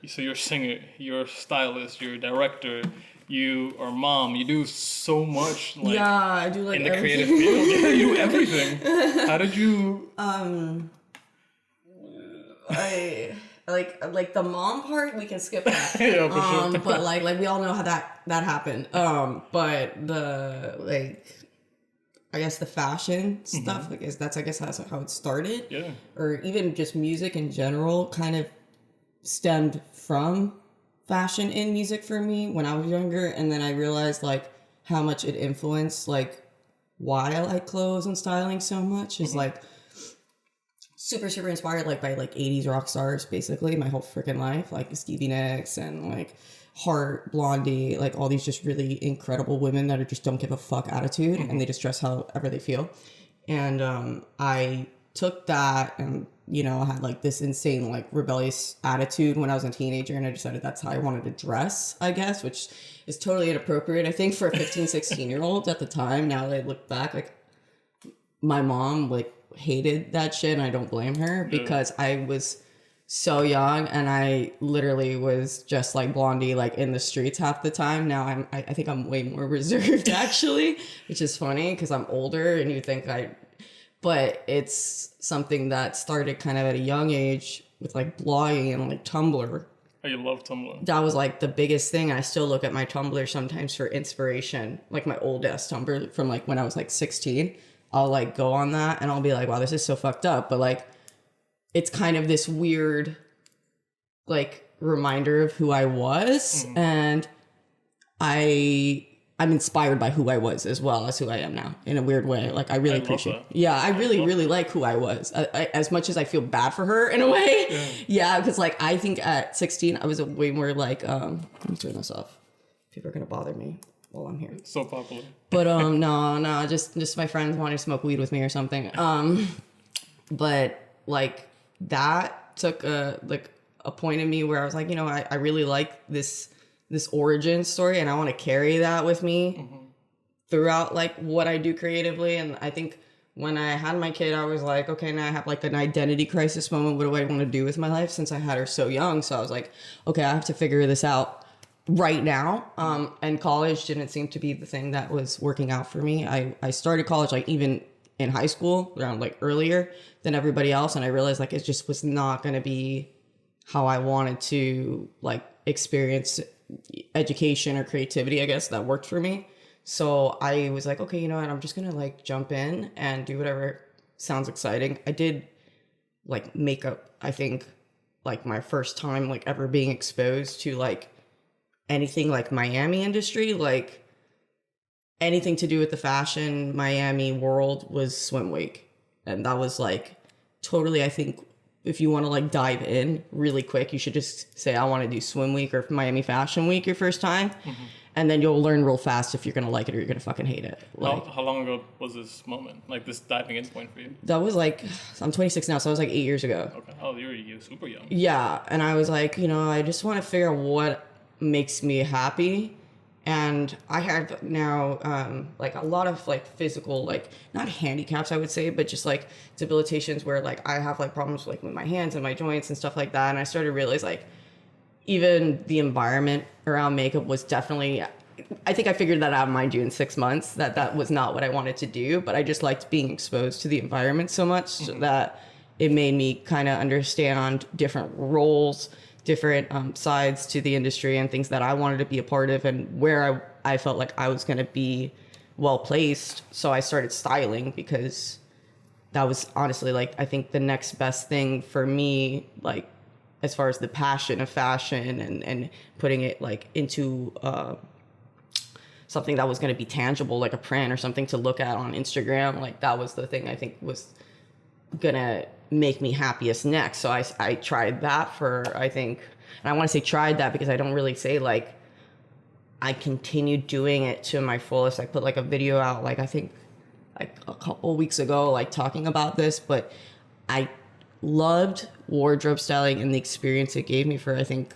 So you're a singer, you're a stylist, you're a director, you are mom. You do so much. Like, yeah, I do like in the everything. creative field. Yeah, you do everything. How did you? I like the mom part. We can skip that. Yeah, for sure. But like we all know how that happened. But the I guess the fashion stuff, that's how it started. Yeah. Or even just music in general kind of stemmed from fashion in music for me when I was younger. And then I realized like how much it influenced like why I like clothes and styling so much is like super, super inspired like by like 80s rock stars basically my whole freaking life. Like Stevie Nicks and like Heart, Blondie, like all these just really incredible women that are just don't give a fuck attitude and they just dress however they feel. And I took that and, you know, I had like this insane like rebellious attitude when I was a teenager and I decided that's how I wanted to dress, I guess, which is totally inappropriate, I think, for a 15, 16-year-old at the time. Now that I look back, like my mom like hated that shit and I don't blame her because I was so young and I literally was just like Blondie like in the streets half the time. Now I think I'm way more reserved actually, which is funny because I'm older and you think but it's something that started kind of at a young age with like blogging and like Tumblr. Oh, you love Tumblr. That was like the biggest thing. I still look at my Tumblr sometimes for inspiration, like my old ass Tumblr from like when I was like 16. I'll like go on that and I'll be like, wow, this is so fucked up. But like, it's kind of this weird, like, reminder of who I was. And I'm inspired by who I was as well as who I am now in a weird way. Like, I really appreciate it. Yeah, I really like who I was. I, as much as I feel bad for her in a way. Yeah, because like, I think at 16, I was a way more like, let me turn this off. People are going to bother me while I'm here. It's so popular. But no, just my friends wanting to smoke weed with me or something. But like that took a point in me where I was like, you know, I really like this origin story and I want to carry that with me throughout like what I do creatively. And I think when I had my kid, I was like, okay, now I have like an identity crisis moment. What do I want to do with my life since I had her so young? So I was like, okay, I have to figure this out right now. And college didn't seem to be the thing that was working out for me. I started college like even in high school around like earlier than everybody else. And I realized like it just was not going to be how I wanted to like experience education or creativity, I guess, that worked for me. So I was like, okay, you know what? I'm just going to like jump in and do whatever sounds exciting. I did like makeup, I think like my first time like ever being exposed to like anything like Miami industry, like anything to do with the fashion Miami world was Swim Week. And that was like totally, I think if you want to like dive in really quick, you should just say, I want to do Swim Week or Miami Fashion Week your first time. And then you'll learn real fast if you're going to like it or you're going to fucking hate it. Like, how long ago was this moment? Like this diving in point for you? That was like, I'm 26 now, so that was like 8 years ago. Okay. Oh, you're super young. Yeah. And I was like, you know, I just want to figure out what makes me happy. And I have now like a lot of like physical, like not handicaps, I would say, but just like debilitations where like I have like problems like with my hands and my joints and stuff like that. And I started to realize like even the environment around makeup was definitely, I think I figured that out, mind you, in 6 months, that was not what I wanted to do, but I just liked being exposed to the environment so much that it made me kind of understand different roles, different sides to the industry and things that I wanted to be a part of and where I felt like I was going to be well placed. So I started styling because that was honestly like, I think the next best thing for me, like as far as the passion of fashion and putting it like into something that was going to be tangible, like a print or something to look at on Instagram. Like that was the thing I think was going to make me happiest next. So I tried that for, I think, and I want to say tried that because I don't really say like, I continued doing it to my fullest. I put like a video out, like I think like a couple weeks ago, like talking about this, but I loved wardrobe styling and the experience it gave me for, I think,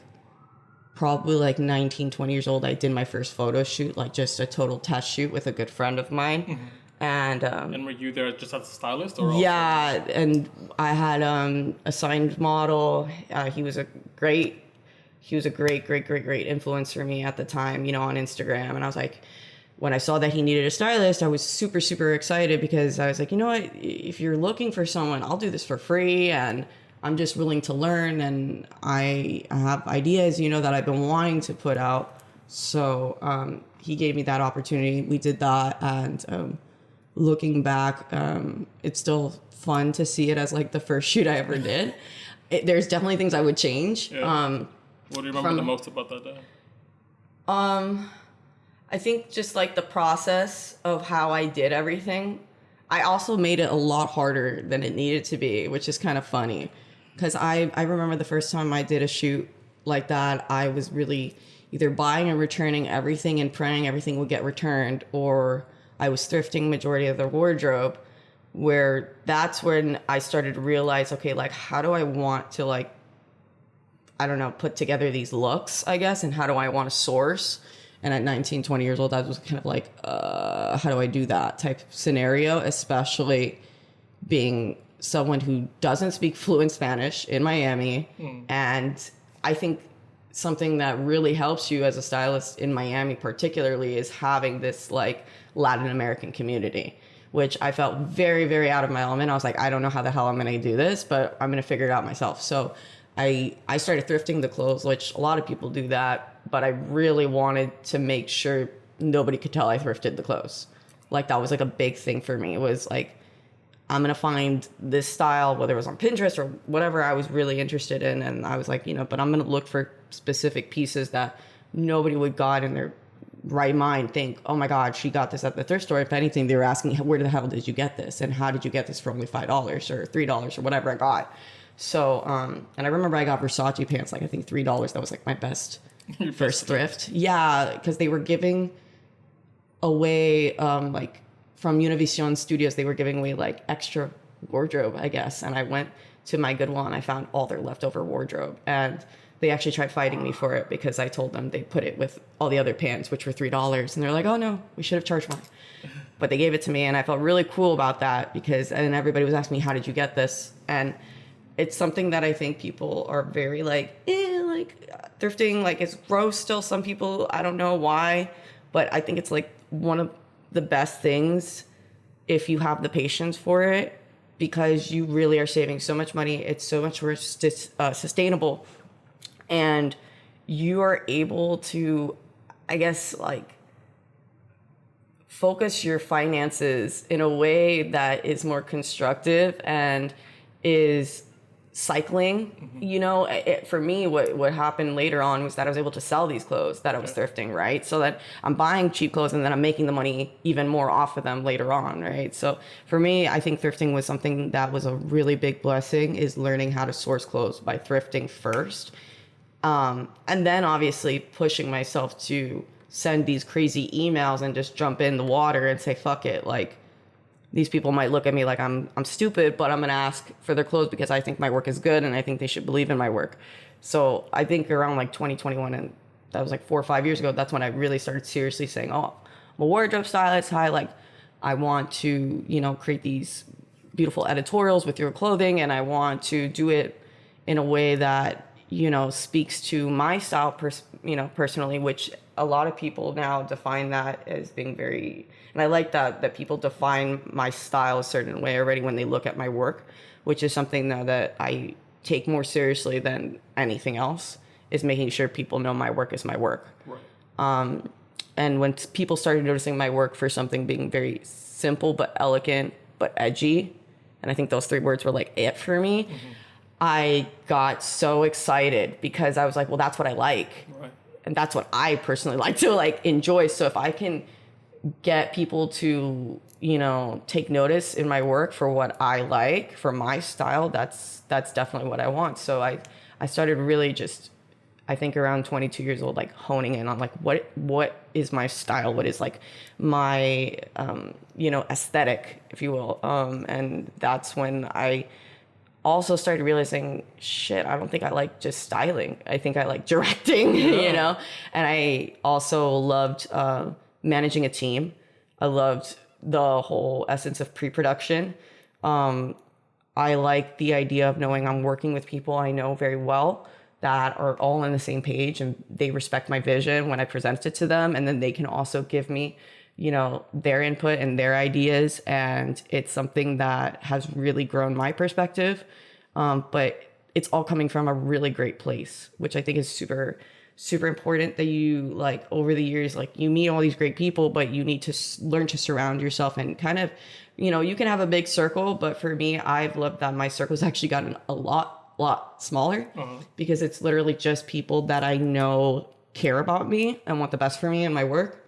probably like 19, 20 years old. I did my first photo shoot, like just a total test shoot with a good friend of mine. And were you there just as a stylist or yeah, and I had a signed model. He was a great he was a great influence for me at the time, you know, on Instagram. And I was like, when I saw that he needed a stylist, I was super excited because I was like, you know what, if you're looking for someone, I'll do this for free, and I'm just willing to learn, and I have ideas, you know, that I've been wanting to put out. So he gave me that opportunity. We did that, and looking back, it's still fun to see it as like the first shoot I ever did. There's definitely things I would change. Yeah. What do you remember the most about that day? I think just like the process of how I did everything. I also made it a lot harder than it needed to be, which is kind of funny. Because I remember the first time I did a shoot like that, I was really either buying and returning everything and praying everything would get returned, or I was thrifting majority of their wardrobe, where that's when I started to realize, okay, like, how do I want to, like, I don't know, put together these looks, I guess, and how do I want to source? And at 19, 20 years old, I was kind of like, how do I do that type of scenario, especially being someone who doesn't speak fluent Spanish in Miami. And I think something that really helps you as a stylist in Miami particularly is having this like Latin American community, which I felt very out of my element. I was like, I don't know how the hell I'm going to do this, but I'm going to figure it out myself. So I started thrifting the clothes, which a lot of people do that, but I really wanted to make sure nobody could tell I thrifted the clothes. Like, that was like a big thing for me. It was like, I'm going to find this style, whether it was on Pinterest or whatever I was really interested in. And I was like, you know, but I'm going to look for specific pieces that nobody would got in their right mind think, oh my God, she got this at the thrift store. If anything, they were asking, where the hell did you get this? And how did you get this for only $5 or $3 or whatever I got? So, and I remember I got Versace pants, like I think $3. That was like my best first thrift. Yeah, because they were giving away, like from Univision Studios, they were giving away like extra wardrobe, I guess. And I went to my Goodwill and I found all their leftover wardrobe. And they actually tried fighting me for it because I told them they put it with all the other pants, which were $3. And they're like, oh no, we should have charged more. But they gave it to me, and I felt really cool about that because, and everybody was asking me, how did you get this? And it's something that I think people are very like thrifting, like it's gross still. Some people, I don't know why, but I think it's like one of the best things if you have the patience for it, because you really are saving so much money. It's so much more sustainable, and you are able to, I guess, like focus your finances in a way that is more constructive and is cycling. You know, for me, what happened later on was that I was able to sell these clothes that I was thrifting, right? So that I'm buying cheap clothes and then I'm making the money even more off of them later on, right? So for me, I think thrifting was something that was a really big blessing, is learning how to source clothes by thrifting first. And then obviously pushing myself to send these crazy emails and just jump in the water and say, fuck it, like, these people might look at me like I'm stupid, but I'm going to ask for their clothes because I think my work is good and I think they should believe in my work. So I think around like 2021, and that was like 4 or 5 years ago, that's when I really started seriously saying, oh, I'm a wardrobe stylist. I want to, you know, create these beautiful editorials with your clothing, and I want to do it in a way that, you know, speaks to my style, personally, which a lot of people now define that as being very, and I like that people define my style a certain way already when they look at my work, which is something that I take more seriously than anything else, is making sure people know my work is my work. Right. And when people started noticing my work for something being very simple but elegant but edgy, and I think those 3 words were like it for me, I got so excited because I was like, well, that's what I like. Right. And that's what I personally like to like enjoy. So if I can get people to, you know, take notice in my work for what I like, for my style, that's definitely what I want. So I started really just, I think around 22 years old, like honing in on like, what is my style? What is like my, you know, aesthetic, if you will. And that's when I also started realizing, shit, I don't think I like just styling. I think I like directing, you know? And I also loved managing a team. I loved the whole essence of pre-production. I like the idea of knowing I'm working with people I know very well, that are all on the same page and they respect my vision when I present it to them. And then they can also give me, you know, their input and their ideas. And it's something that has really grown my perspective. But it's all coming from a really great place, which I think is super, super important, that you, like, over the years, like, you meet all these great people, but you need to learn to surround yourself and kind of, you know, you can have a big circle, but for me, I've loved that my circle's actually gotten a lot smaller, because it's literally just people that I know care about me and want the best for me and my work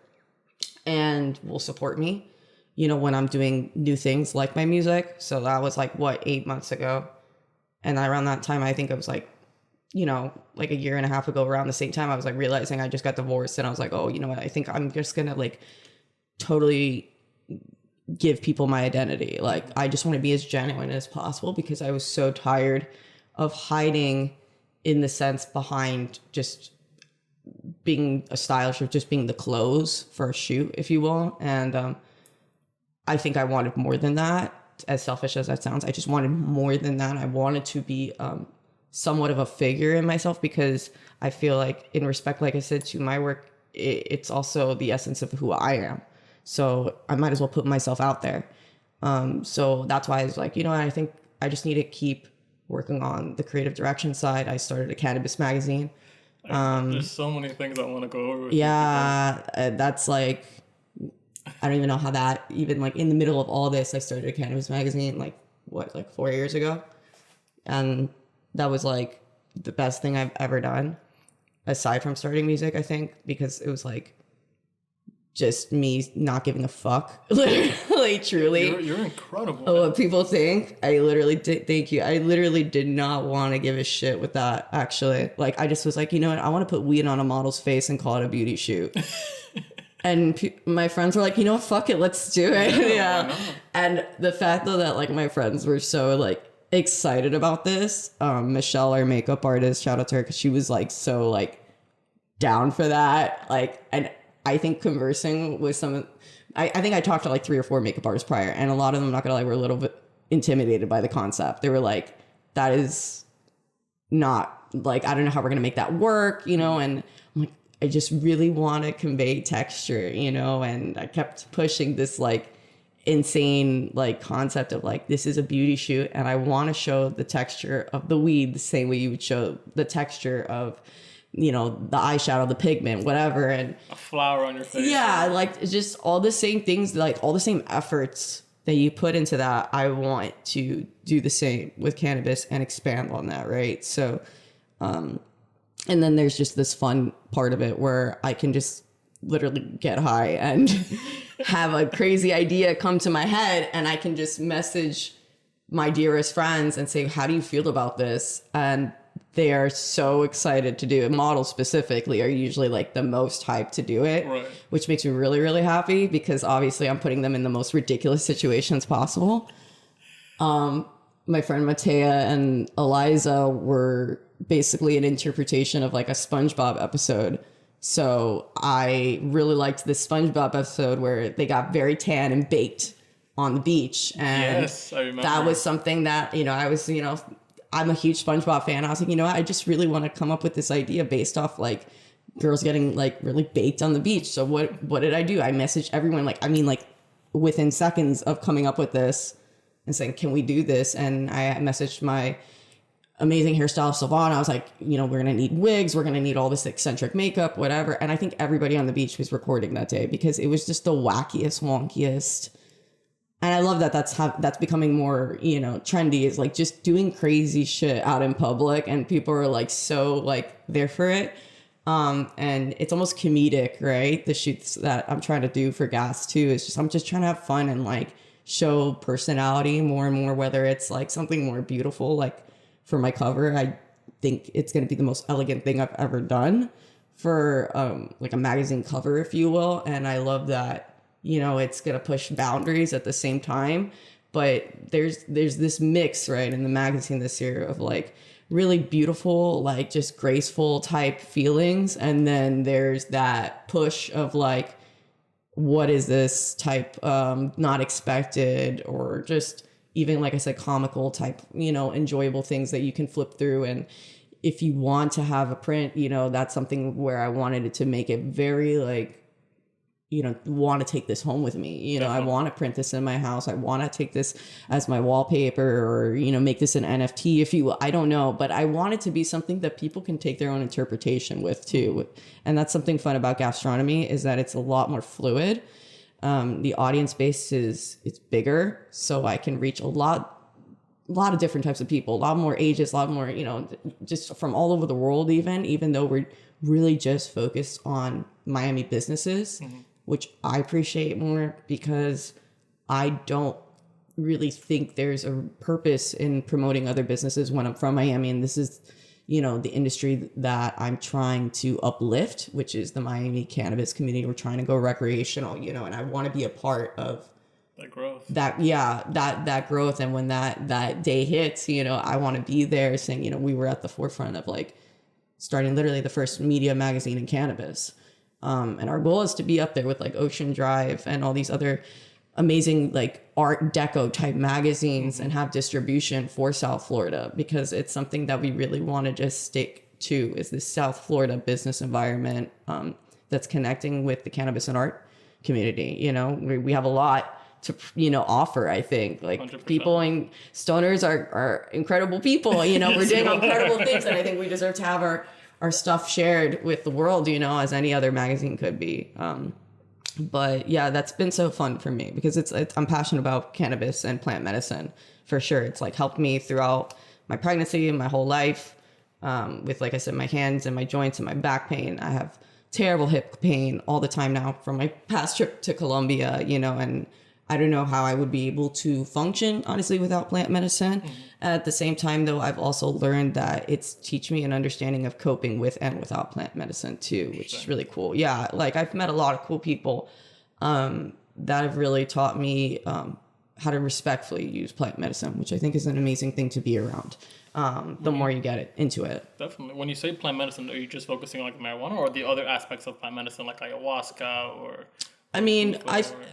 and will support me, you know, when I'm doing new things like my music. So that was like, what, 8 months ago. And around that time, I think it was like, you know, like a year and a half ago, around the same time, I was like realizing I just got divorced, and I was like, oh, you know what, I think I'm just gonna like totally give people my identity. Like, I just want to be as genuine as possible, because I was so tired of hiding in the sense behind just being a stylist, or just being the clothes for a shoot, if you will. And I think I wanted more than that, as selfish as that sounds. I just wanted more than that. I wanted to be somewhat of a figure in myself, because I feel like, in respect, like I said, to my work, it's also the essence of who I am. So I might as well put myself out there. So that's why I was like, you know what, I think I just need to keep working on the creative direction side. I started a cannabis magazine. There's so many things I want to go over with that's like, I don't even know how that, even like in the middle of all this, I started a cannabis magazine like 4 years ago. And that was like the best thing I've ever done, aside from starting music, I think, because it was like just me not giving a fuck. Literally, truly. You're incredible. What people think. I literally did. Thank you. I literally did not want to give a shit with that, actually. Like, I just was like, you know what? I want to put weed on a model's face and call it a beauty shoot. And my friends were like, you know what? Fuck it. Let's do it. Yeah. And the fact, though, that like my friends were so like excited about this. Michelle, our makeup artist, shout out to her, because she was like so like down for that. Like, and I think conversing with some, I think I talked to like 3 or 4 makeup artists prior, and a lot of them, not gonna lie, were a little bit intimidated by the concept. They were like, that is not, like, I don't know how we're gonna make that work, you know. And I'm like, I just really want to convey texture, you know. And I kept pushing this like insane like concept of like, this is a beauty shoot, and I want to show the texture of the weed the same way you would show the texture of, you know, the eyeshadow, the pigment, whatever. And a flower on your face. Yeah, like, it's just all the same things, like all the same efforts that you put into that. I want to do the same with cannabis and expand on that, right? So, and then there's just this fun part of it where I can just literally get high and have a crazy idea come to my head, and I can just message my dearest friends and say, how do you feel about this? And they are so excited to do it. Models specifically are usually like the most hyped to do it, right, which makes me really, really happy, because obviously I'm putting them in the most ridiculous situations possible. My friend Matea and Eliza were basically an interpretation of like a SpongeBob episode. So I really liked this SpongeBob episode where they got very tan and baked on the beach. And yes, I remember. That was something that, you know, I was, you know, I'm a huge SpongeBob fan. I was like, you know what? I just really want to come up with this idea based off like girls getting like really baked on the beach. So what did I do? I messaged everyone, like, I mean, like within seconds of coming up with this and saying, can we do this? And I messaged my amazing hairstylist, Sylvana. I was like, you know, we're going to need wigs. We're going to need all this eccentric makeup, whatever. And I think everybody on the beach was recording that day, because it was just the wackiest, wonkiest. And I love that that's becoming more, you know, trendy, is like just doing crazy shit out in public, and people are like so like there for it. And it's almost comedic, right? The shoots that I'm trying to do for Gas too is just, I'm just trying to have fun and like show personality more and more, whether it's like something more beautiful. Like for my cover, I think it's going to be the most elegant thing I've ever done for like a magazine cover, if you will. And I love that. You know, it's going to push boundaries at the same time, but there's this mix, right, in the magazine this year of like really beautiful, like just graceful type feelings. And then there's that push of like, what is this type, not expected, or just even, like I said, comical type, you know, enjoyable things that you can flip through. And if you want to have a print, you know, that's something where I wanted it to make it very like, you know, want to take this home with me. You know, I want to print this in my house. I want to take this as my wallpaper, or, you know, make this an NFT if you will. I don't know, but I want it to be something that people can take their own interpretation with too. And that's something fun about gastronomy, is that it's a lot more fluid. The audience base it's bigger, so I can reach a lot of different types of people, a lot more ages, a lot more, you know, just from all over the world, even though we're really just focused on Miami businesses, which I appreciate more, because I don't really think there's a purpose in promoting other businesses when I'm from Miami. And this is, you know, the industry that I'm trying to uplift, which is the Miami cannabis community. We're trying to go recreational, you know, and I want to be a part of that growth. That growth. And when that day hits, you know, I want to be there saying, you know, we were at the forefront of like starting literally the first media magazine in cannabis. And our goal is to be up there with like Ocean Drive and all these other amazing like Art Deco type magazines, and have distribution for South Florida, because it's something that we really want to just stick to, is this South Florida business environment that's connecting with the cannabis and art community. You know, we have a lot to, you know, offer. I think like 100%. people and stoners are incredible people, you know. We're doing incredible things, and I think we deserve to have our stuff shared with the world, you know, as any other magazine could be. But yeah, that's been so fun for me, because it's I'm passionate about cannabis and plant medicine for sure. It's like helped me throughout my pregnancy and my whole life, with, like I said, my hands and my joints and my back pain. I have terrible hip pain all the time now from my past trip to Colombia, you know, and I don't know how I would be able to function, honestly, without plant medicine. At the same time, though, I've also learned that it's teach me an understanding of coping with and without plant medicine too, which is really cool. Yeah, like I've met a lot of cool people that have really taught me how to respectfully use plant medicine, which I think is an amazing thing to be around. The more you get into it. Definitely. When you say plant medicine, are you just focusing on like marijuana, or the other aspects of plant medicine like ayahuasca or... I mean,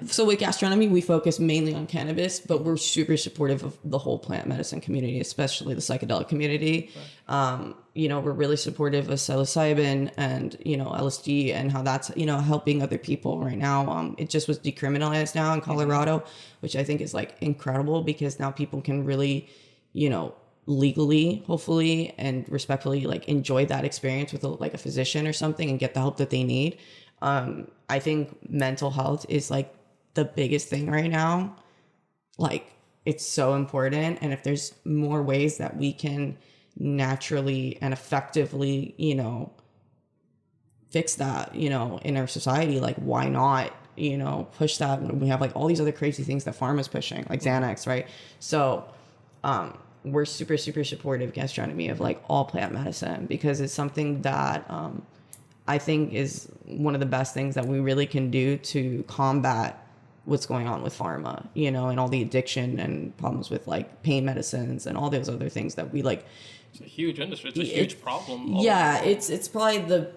so with Gastronomy, we focus mainly on cannabis, but we're super supportive of the whole plant medicine community, especially the psychedelic community. Right. You know, we're really supportive of psilocybin and, you know, LSD, and how that's, you know, helping other people right now. It just was decriminalized now in Colorado, which I think is like incredible, because now people can really, you know, legally, hopefully, and respectfully, like enjoy that experience with like a physician or something and get the help that they need. I think mental health is like the biggest thing right now. Like it's so important. And if there's more ways that we can naturally and effectively, you know, fix that, you know, in our society, like why not, you know, push that when we have like all these other crazy things that pharma's pushing, like Xanax, right? So, we're super, super supportive Gastronomy of like all plant medicine, because it's something that, I think is one of the best things that we really can do to combat what's going on with pharma, you know, and all the addiction and problems with like pain medicines and all those other things that we like. It's a huge industry. It's a huge problem. Yeah, it's probably the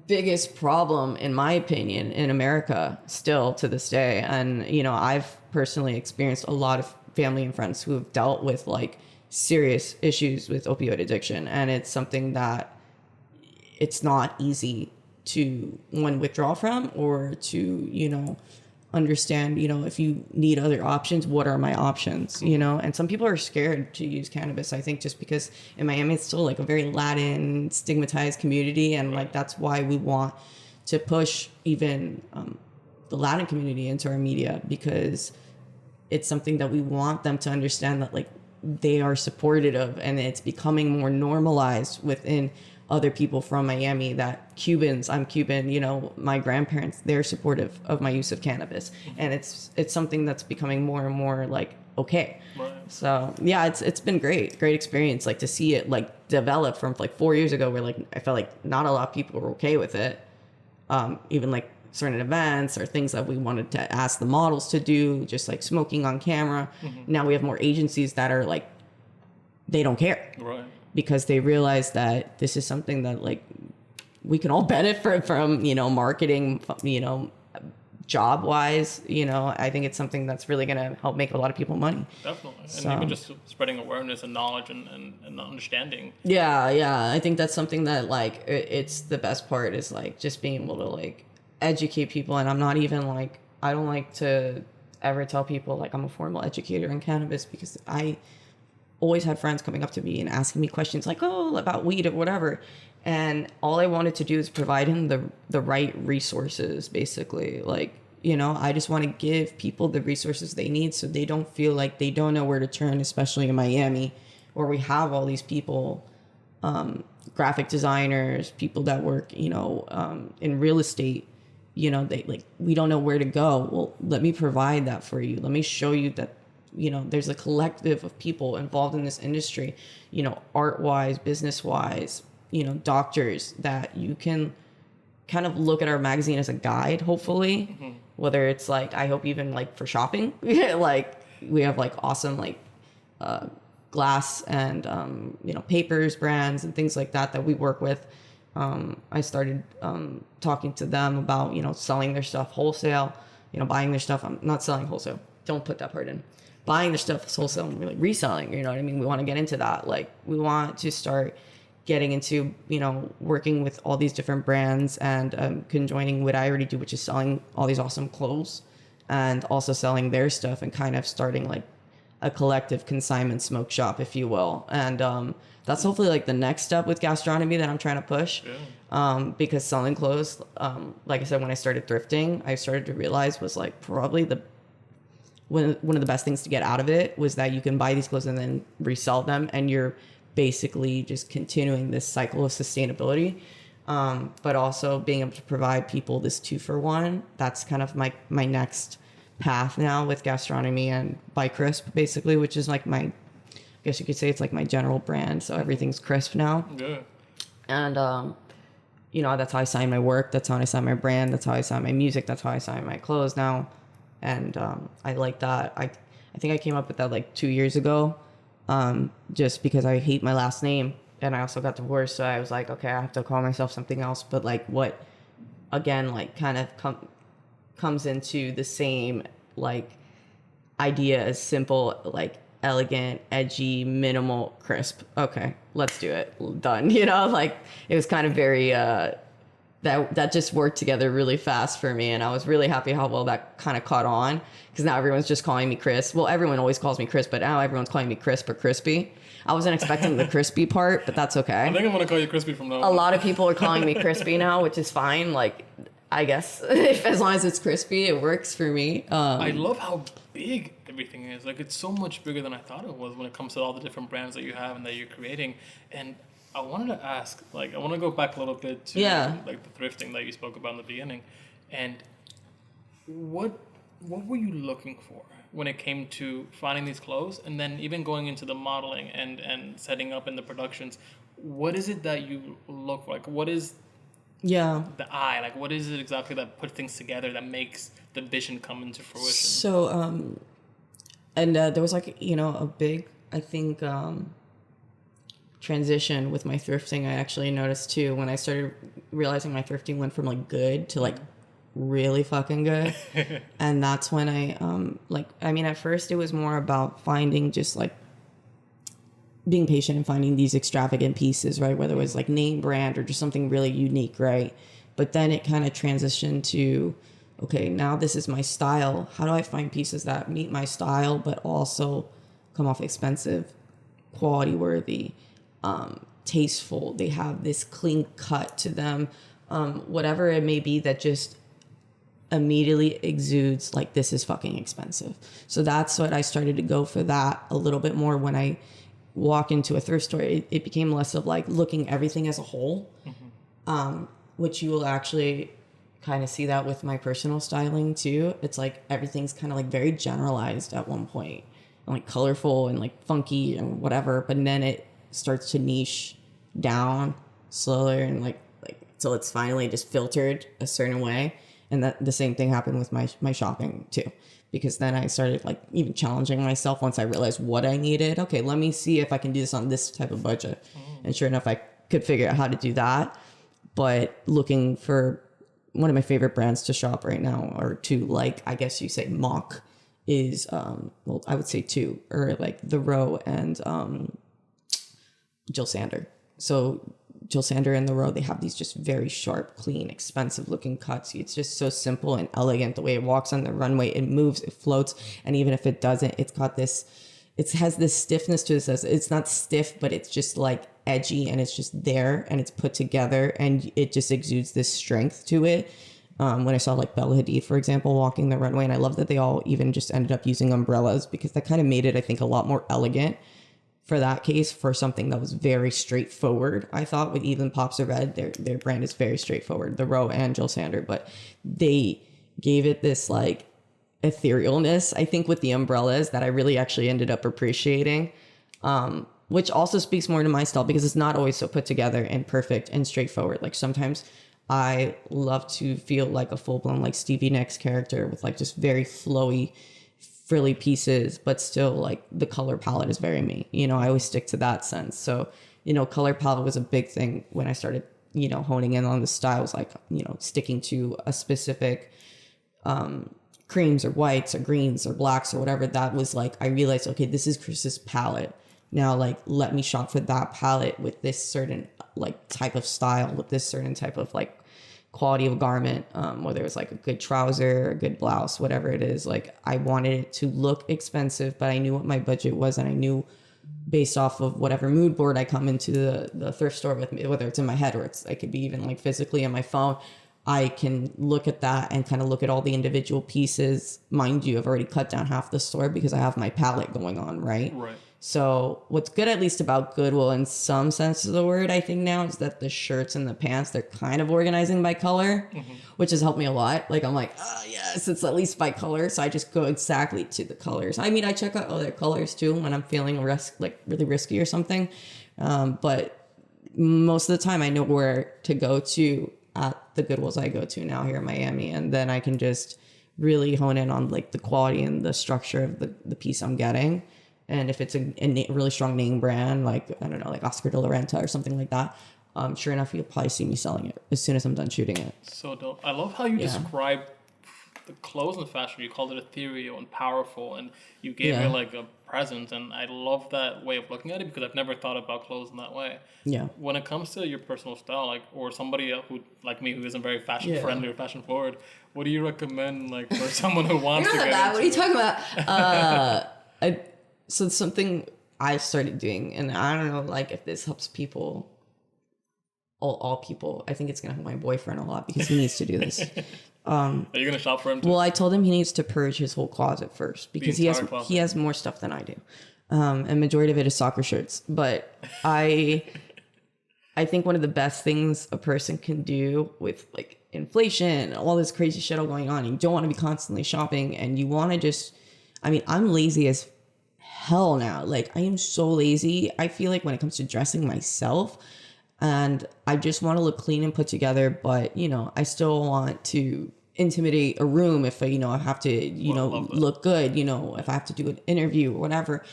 biggest problem, in my opinion, in America still to this day. And, you know, I've personally experienced a lot of family and friends who have dealt with like serious issues with opioid addiction. And it's something that it's not easy to withdraw from, or to, you know, understand, you know, if you need other options, what are my options, you know? And some people are scared to use cannabis, I think, just because in Miami it's still like a very Latin stigmatized community. And like, that's why we want to push even the Latin community into our media, because it's something that we want them to understand that like they are supported of, and it's becoming more normalized within other people from Miami, that I'm Cuban, you know, my grandparents, they're supportive of my use of cannabis. And it's something that's becoming more and more like, okay. Right. So yeah, it's been great experience, like to see it like develop from like 4 years ago, where like, I felt like not a lot of people were okay with it. Even like certain events or things that we wanted to ask the models to do, just like smoking on camera. Now we have more agencies that are like, they don't care. Right. Because they realize that this is something that like we can all benefit from, you know, marketing, you know, job wise, you know, I think it's something that's really going to help make a lot of people money. Definitely. So, and even just spreading awareness and knowledge and understanding. Yeah. I think that's something that like, it's the best part is like just being able to like educate people. And I'm not even like, I don't like to ever tell people like I'm a formal educator in cannabis, because I always had friends coming up to me and asking me questions like, oh, about weed or whatever. And all I wanted to do is provide him the right resources, basically. Like, you know, I just want to give people the resources they need so they don't feel like they don't know where to turn, especially in Miami, where we have all these people, graphic designers, people that work, you know, in real estate. You know, they like, we don't know where to go. Well, let me provide that for you. Let me show you that, you know, there's a collective of people involved in this industry, you know, art-wise, business-wise, you know, doctors, that you can kind of look at our magazine as a guide, hopefully, whether it's like, I hope even like for shopping, like we have like awesome, like, glass and, you know, papers brands and things like that we work with. I started, talking to them about, you know, selling their stuff wholesale, you know, buying their stuff. I'm not selling wholesale. Don't put that part in. Buying their stuff wholesale and really reselling, you know what I mean? We want to get into that. Like, we want to start getting into, you know, working with all these different brands and conjoining what I already do, which is selling all these awesome clothes and also selling their stuff and kind of starting like a collective consignment smoke shop, if you will. And that's hopefully like the next step with Gastronomy that I'm trying to push. Yeah. Because selling clothes, like I said, when I started thrifting, I started to realize was like probably one of the best things to get out of it was that you can buy these clothes and then resell them, and you're basically just continuing this cycle of sustainability, but also being able to provide people this 2-for-1. That's kind of my next path now with Gastronomy and by Crisp, basically, which is like I guess you could say it's like my general brand. So everything's Crisp now. Yeah. And, you know, that's how I sign my work. That's how I sign my brand. That's how I sign my music. That's how I sign my clothes now. And I like that. I think I came up with that like 2 years ago, just because I hate my last name. And I also got divorced. So I was like, okay, I have to call myself something else. But like what, again, like kind of comes into the same like idea as simple, like elegant, edgy, minimal, crisp. Okay, let's do it. Done. You know, like it was kind of very, that just worked together really fast for me. And I was really happy how well that kind of caught on, because now everyone's just calling me Chris. Well, everyone always calls me Chris, but now everyone's calling me Crisp or Crispy. I wasn't expecting the crispy part, but that's okay. I think I'm going to call you Crispy from now on. A lot of people are calling me Crispy now, which is fine. Like, I guess if as long as it's crispy, it works for me. I love how big everything is. Like, it's so much bigger than I thought it was when it comes to all the different brands that you have and that you're creating. And I wanted to ask, like, I want to go back a little bit to like the thrifting that you spoke about in the beginning. And what were you looking for when it came to finding these clothes, and then even going into the modeling and setting up in the productions? What is it that you look for? Like, what is the eye? Like, what is it exactly that puts things together that makes the vision come into fruition? So, and there was like, you know, a big, I think, transition with my thrifting. I actually noticed too, when I started realizing my thrifting went from like good to like really fucking good. And that's when I, at first it was more about finding just like being patient and finding these extravagant pieces, right? Whether it was like name brand or just something really unique, right? But then it kind of transitioned to, okay, now this is my style. How do I find pieces that meet my style, but also come off expensive, quality worthy, tasteful? They have this clean cut to them, whatever it may be, that just immediately exudes like this is fucking expensive. So that's what I started to go for that a little bit more when I walk into a thrift store. It became less of like looking everything as a whole, which you will actually kind of see that with my personal styling too. It's like everything's kind of like very generalized at one point, and like colorful and like funky and whatever, but then it starts to niche down slower and like till it's finally just filtered a certain way. And that the same thing happened with my shopping too, because then I started like even challenging myself once I realized what I needed. Okay, let me see if I can do this on this type of budget. And sure enough, I could figure out how to do that. But looking for one of my favorite brands to shop right now, or to like, I guess you say mock, is well, I would say two, or like The Row and Jill Sander. So Jill Sander and The Row, they have these just very sharp, clean, expensive looking cuts. It's just so simple and elegant. The way it walks on the runway, it moves, it floats. And even if it doesn't, it's got this, it has this stiffness to it. It's not stiff, but it's just like edgy, and it's just there, and it's put together, and it just exudes this strength to it. When I saw like Bella Hadid, for example, walking the runway, and I love that they all even just ended up using umbrellas, because that kind of made it, I think, a lot more elegant for that case, for something that was very straightforward. I thought with even Pops of Red, their brand is very straightforward, The Row and Jill Sander, but they gave it this like etherealness, I think, with the umbrellas that I really actually ended up appreciating, which also speaks more to my style, because it's not always so put together and perfect and straightforward. Like sometimes I love to feel like a full-blown like Stevie Nicks character with like just very flowy, frilly pieces, but still like the color palette is very me. You know, I always stick to that sense. So, you know, color palette was a big thing when I started, you know, honing in on the styles, like, you know, sticking to a specific creams or whites or greens or blacks or whatever. That was like, I realized, okay, this is Chris's palette. Now, like, let me shop for that palette with this certain like type of style, with this certain type of like quality of garment, whether it's like a good trouser, a good blouse, whatever it is. Like, I wanted it to look expensive, but I knew what my budget was, and I knew based off of whatever mood board I come into the thrift store with, me, whether it's in my head or it could be even like physically on my phone, I can look at that and kind of look at all the individual pieces. Mind you, I've already cut down half the store because I have my palette going on, right? Right. So what's good, at least about Goodwill in some sense of the word, I think now, is that the shirts and the pants, they're kind of organizing by color, which has helped me a lot. Like, I'm like, oh, yes, it's at least by color. So I just go exactly to the colors. I mean, I check out other colors too when I'm feeling really risky or something. But most of the time I know where to go to at the Goodwills I go to now here in Miami. And then I can just really hone in on like the quality and the structure of the piece I'm getting. And if it's a really strong name brand, like, I don't know, like Oscar de la Renta or something like that, sure enough, you'll probably see me selling it as soon as I'm done shooting it. So dope. I love how you describe the clothes in fashion. You called it ethereal and powerful, and you gave it like a presence. And I love that way of looking at it, because I've never thought about clothes in that way. Yeah. When it comes to your personal style, like, or somebody who, like me, who isn't very fashion friendly or fashion forward, what do you recommend, like, for someone who wants to get into What are you talking about? So something I started doing, and I don't know, like, if this helps people, all people, I think it's going to help my boyfriend a lot, because he needs to do this. Are you going to shop for him too? Well, I told him he needs to purge his whole closet first, because he has more stuff than I do. And majority of it is soccer shirts. But I think one of the best things a person can do with like inflation, all this crazy shit all going on, you don't want to be constantly shopping, and you want to just, I mean, I'm lazy as hell now. Like, I am so lazy. I feel like when it comes to dressing myself, and I just want to look clean and put together, but, you know, I still want to intimidate a room if I, you know, I have to, you know, look good, you know, if I have to do an interview or whatever.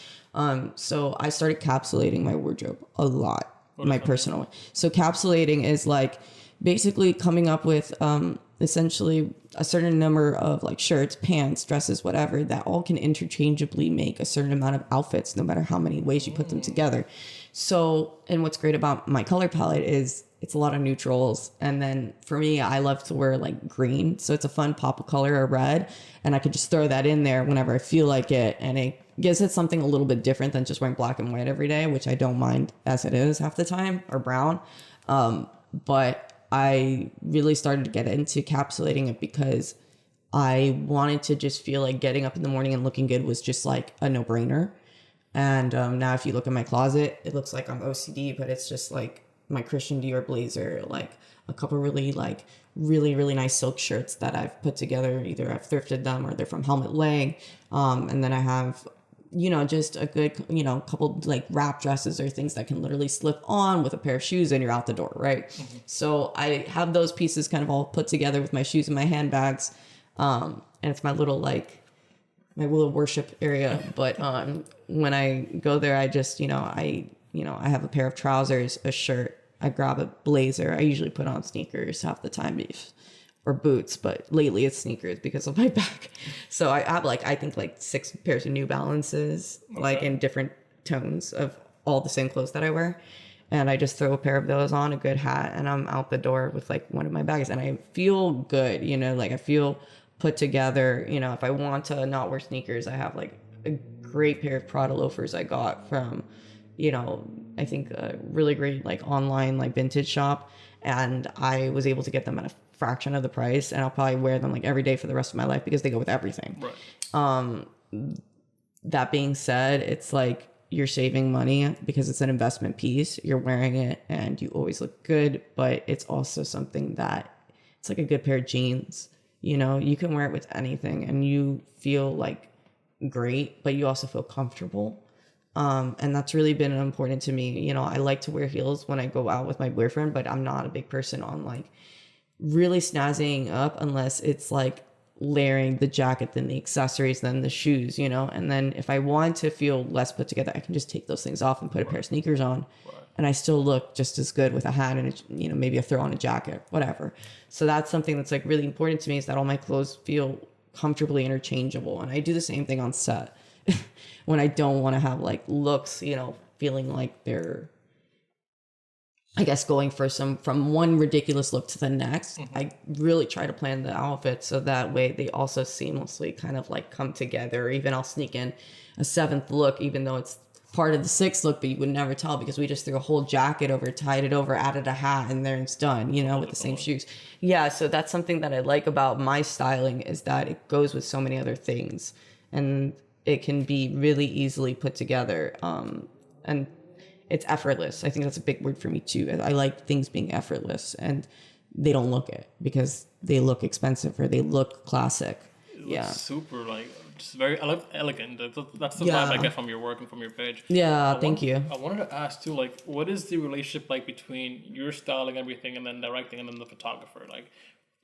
So I started capsulating my wardrobe a lot, my personal one. So capsulating is like basically coming up with essentially a certain number of like shirts, pants, dresses, whatever, that all can interchangeably make a certain amount of outfits, no matter how many ways you put them together. So, and what's great about my color palette is it's a lot of neutrals. And then for me, I love to wear like green. So it's a fun pop of color or red. And I could just throw that in there whenever I feel like it. And it gives it something a little bit different than just wearing black and white every day, which I don't mind as it is half the time, or brown. But I really started to get into encapsulating it because I wanted to just feel like getting up in the morning and looking good was just like a no-brainer. And now if you look in my closet, it looks like I'm OCD, but it's just like my Christian Dior blazer, like a couple really nice silk shirts that I've put together. Either I've thrifted them or they're from Helmut Lang. And then I have, you know, just a good, you know, couple like wrap dresses or things that can literally slip on with a pair of shoes and you're out the door, right? Mm-hmm. So I have those pieces kind of all put together with my shoes and my handbags. And it's my little worship area. But when I go there, I just, I have a pair of trousers, a shirt, I grab a blazer. I usually put on sneakers half the time, or boots, but lately it's sneakers because of my back. So I have like, I think like 6 pairs of New Balances, like in different tones of all the same clothes that I wear. And I just throw a pair of those on, a good hat, and I'm out the door with like one of my bags. And I feel good, you know, like I feel put together. You know, if I want to not wear sneakers, I have like a great pair of Prada loafers I got from, you know, I think a really great like online like vintage shop. And I was able to get them at a fraction of the price, and I'll probably wear them like every day for the rest of my life because they go with everything. Right. That being said, it's like you're saving money because it's an investment piece. You're wearing it and you always look good, but it's also something that it's like a good pair of jeans. You know, you can wear it with anything and you feel like great, but you also feel comfortable. And that's really been important to me. You know, I like to wear heels when I go out with my boyfriend, but I'm not a big person on like really snazzing up unless it's like layering the jacket, then the accessories, then the shoes, you know. And then if I want to feel less put together, I can just take those things off and put a pair of sneakers on, and I still look just as good with a hat and a, you know, maybe a throw on a jacket, whatever. So that's something that's like really important to me, is that all my clothes feel comfortably interchangeable. And I do the same thing on set when I don't want to have like looks, you know, feeling like they're, I guess, going for from one ridiculous look to the next. I really try to plan the outfit so that way they also seamlessly kind of like come together. Even I'll sneak in a 7th look, even though it's part of the 6th look, but you would never tell because we just threw a whole jacket over, tied it over, added a hat, and there it's done, you know, with the same shoes. Yeah, so that's something that I like about my styling, is that it goes with so many other things and it can be really easily put together. And it's effortless. I think that's a big word for me too. I like things being effortless, and they don't look it because they look expensive or they look classic. It looks super like just very elegant. That's the vibe I get from your work and from your page. Yeah, thank you. I wanted to ask too, like, what is the relationship like between your styling, everything, and then directing, and then the photographer? Like,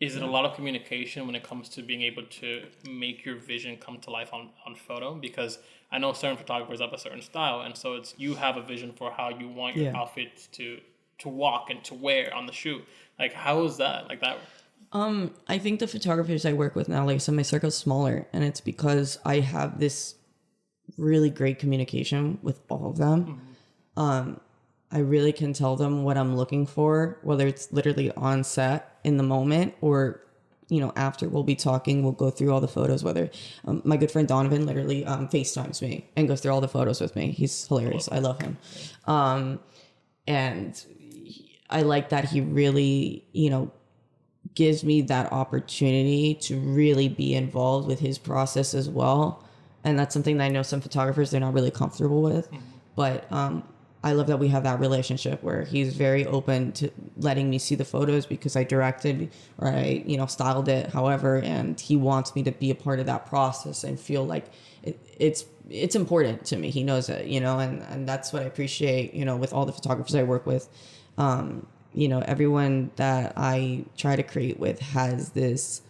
is it a lot of communication when it comes to being able to make your vision come to life on photo? Because I know certain photographers have a certain style, and so it's you have a vision for how you want your outfits to walk and to wear on the shoot. Like, how is that? Like that? I think the photographers I work with now, like, so my circle's smaller, and it's because I have this really great communication with all of them. I really can tell them what I'm looking for, whether it's literally on set in the moment or, you know, after we'll be talking, we'll go through all the photos, whether my good friend Donovan literally FaceTimes me and goes through all the photos with me. He's hilarious. I love him. And I like that he really, you know, gives me that opportunity to really be involved with his process as well. And that's something that I know some photographers, they're not really comfortable with. But I love that we have that relationship where he's very open to letting me see the photos because I directed or I, you know, styled it, however, and he wants me to be a part of that process and feel like it's important to me. He knows it, you know, and that's what I appreciate, you know, with all the photographers I work with. You know, everyone that I try to create with has this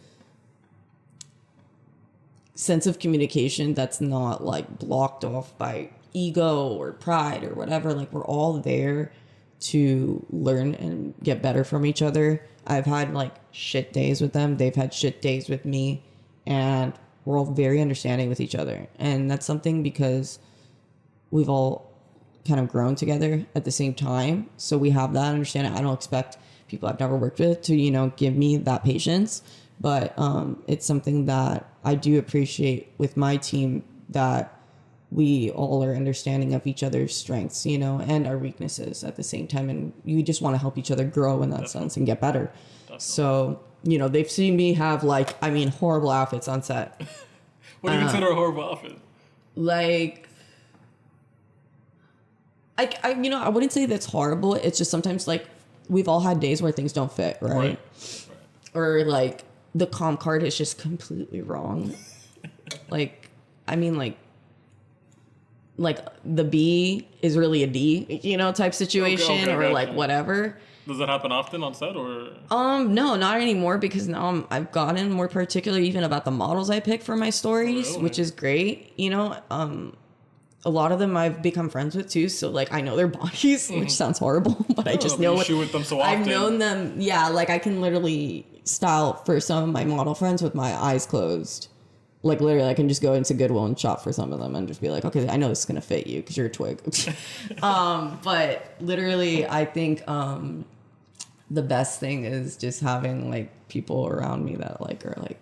sense of communication that's not like blocked off by ego or pride or whatever. Like, we're all there to learn and get better from each other. I've had like shit days with them, they've had shit days with me, and we're all very understanding with each other. And that's something because we've all kind of grown together at the same time, so we have that understanding. I don't expect people I've never worked with to, you know, give me that patience, but it's something that I do appreciate with my team, that we all are understanding of each other's strengths, you know, and our weaknesses at the same time. And you just want to help each other grow in that sense and get better. So, you know, they've seen me have like, I mean, horrible outfits on set. What do you consider a horrible outfit? Like, I you know, I wouldn't say that's horrible. It's just sometimes like we've all had days where things don't fit, right? Or like the comp card is just completely wrong. Like, I mean, like the B is really a D, you know, type situation, or like whatever. Does that happen often on set, or? No, not anymore, because now I've gotten more particular even about the models I pick for my stories, which is great. You know, a lot of them I've become friends with too. So like I know their bodies, which sounds horrible, but I just know shoot with them so often. I've known them. Yeah, like I can literally style for some of my model friends with my eyes closed. Like literally, I can just go into Goodwill and shop for some of them and just be like, okay, I know this is gonna fit you because you're a twig. But literally, I think the best thing is just having like people around me that like are like,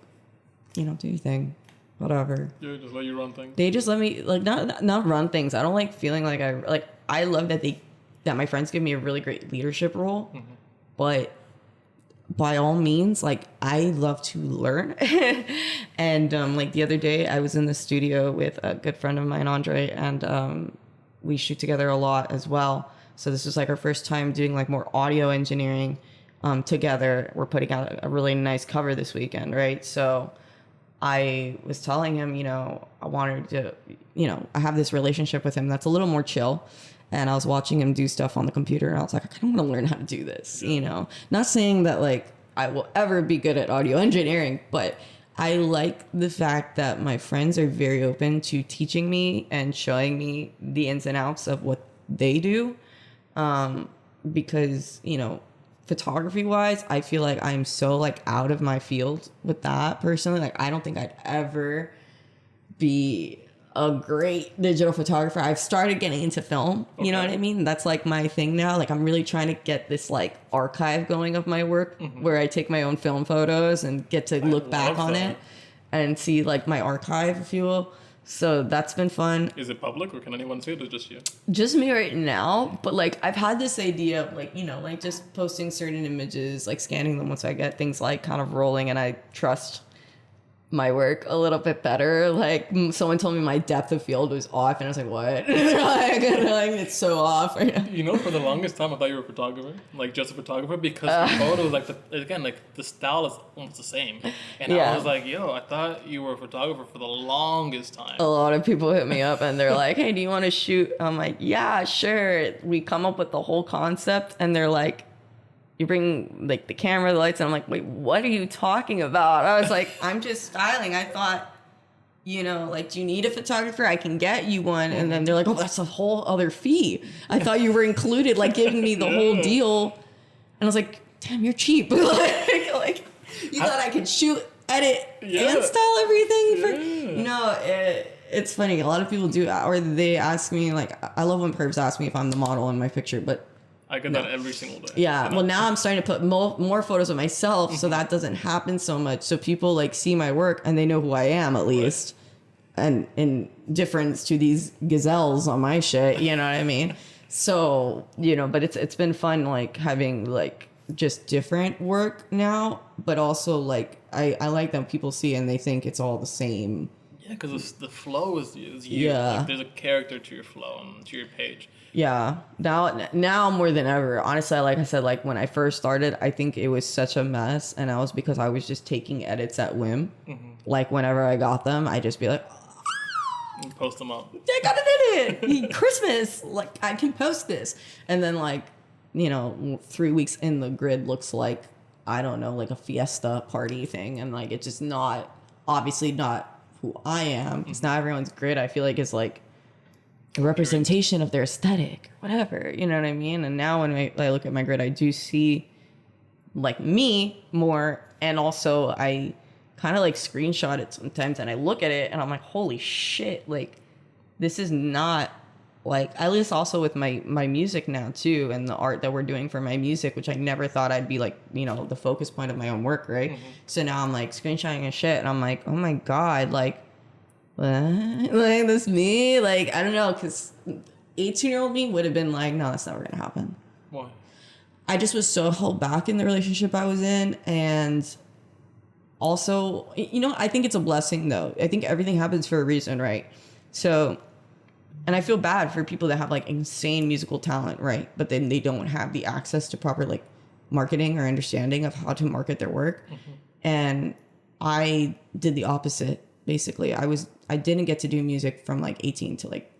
you know, do your thing, whatever. Yeah, just let you run things. They just let me like not run things. I don't like feeling like I love that my friends give me a really great leadership role, but by all means, like I love to learn. And like the other day I was in the studio with a good friend of mine, Andre, and we shoot together a lot as well. So this was like our first time doing like more audio engineering together. We're putting out a really nice cover this weekend, right? So I was telling him, you know, I wanted to, you know, I have this relationship with him that's a little more chill. And I was watching him do stuff on the computer, and I was like, I kind of want to learn how to do this, you know? Not saying that, like, I will ever be good at audio engineering, but I like the fact that my friends are very open to teaching me and showing me the ins and outs of what they do. Because, you know, photography-wise, I feel like I'm so, like, out of my field with that, personally. Like, I don't think I'd ever be a great digital photographer. I've started getting into film. You know what I mean? That's like my thing now. Like I'm really trying to get this like archive going of my work where I take my own film photos and get to look back on it and see like my archive, if you will. So that's been fun. Is it public or can anyone see it or just you? Just me right now. But like I've had this idea of like, you know, like just posting certain images, like scanning them once I get things like kind of rolling and I trust my work a little bit better. Like someone told me my depth of field was off and I was like, what? like it's so off. You know, for the longest time I thought you were a photographer, like just a photographer, because the photos, like the style is almost the same. And I was like, yo, I thought you were a photographer for the longest time. A lot of people hit me up and they're like, hey, do you want to shoot? I'm like, yeah, sure. We come up with the whole concept and they're like, you bring like the camera, the lights, and I'm like, wait, what are you talking about? I was like, I'm just styling. I thought, you know, like, do you need a photographer? I can get you one. And then they're like, oh, that's a whole other fee. I thought you were included, like giving me the whole deal. And I was like, damn, you're cheap. like you thought I could shoot, edit, and style everything? No, it's funny. A lot of people do, or they ask me, like, I love when pervs ask me if I'm the model in my picture, but I get that every single day. Yeah. Well, now I'm starting to put more photos of myself, so that doesn't happen so much. So people like see my work and they know who I am at least, and in difference to these gazelles on my shit. You know what I mean? So you know, but it's been fun like having like just different work now, but also like I like that people see and they think it's all the same. Yeah, because the flow is you. Yeah. Like, there's a character to your flow and to your page. Yeah. Now more than ever. Honestly, like I said, like when I first started, I think it was such a mess. And that was because I was just taking edits at whim. Like whenever I got them, I'd just be like, and post them up. I got an edit. Christmas. Like I can post this. And then like, you know, 3 weeks in, the grid looks like, I don't know, like a fiesta party thing. And like, it's just obviously not who I am. Because now everyone's grid, I feel like, is like a representation of their aesthetic, whatever, you know what I mean? And now when I look at my grid, I do see like me more, and also I kind of like screenshot it sometimes and I look at it and I'm like, holy shit, like this is not like, at least also with my music now too, and the art that we're doing for my music, which I never thought I'd be like, you know, the focus point of my own work, right? So now I'm like screenshotting and shit and I'm like, oh my God, like like this me, like I don't know, because 18-year-old me would have been like, no, that's never gonna happen. Why? I just was so held back in the relationship I was in, and also, you know, I think it's a blessing though. I think everything happens for a reason, right? So, and I feel bad for people that have like insane musical talent, right? But then they don't have the access to proper like marketing or understanding of how to market their work. And I did the opposite. Basically, I didn't get to do music from like 18 to like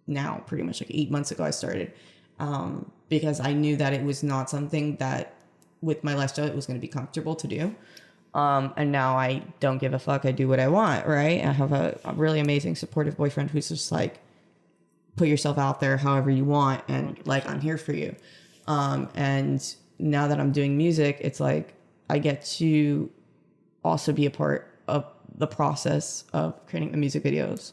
now, pretty much like 8 months ago I started, because I knew that it was not something that with my lifestyle it was going to be comfortable to do. And now I don't give a fuck. I do what I want, right? I have a really amazing supportive boyfriend who's just like, put yourself out there however you want. And like, I'm here for you. And now that I'm doing music, it's like, I get to also be a part of the process of creating the music videos,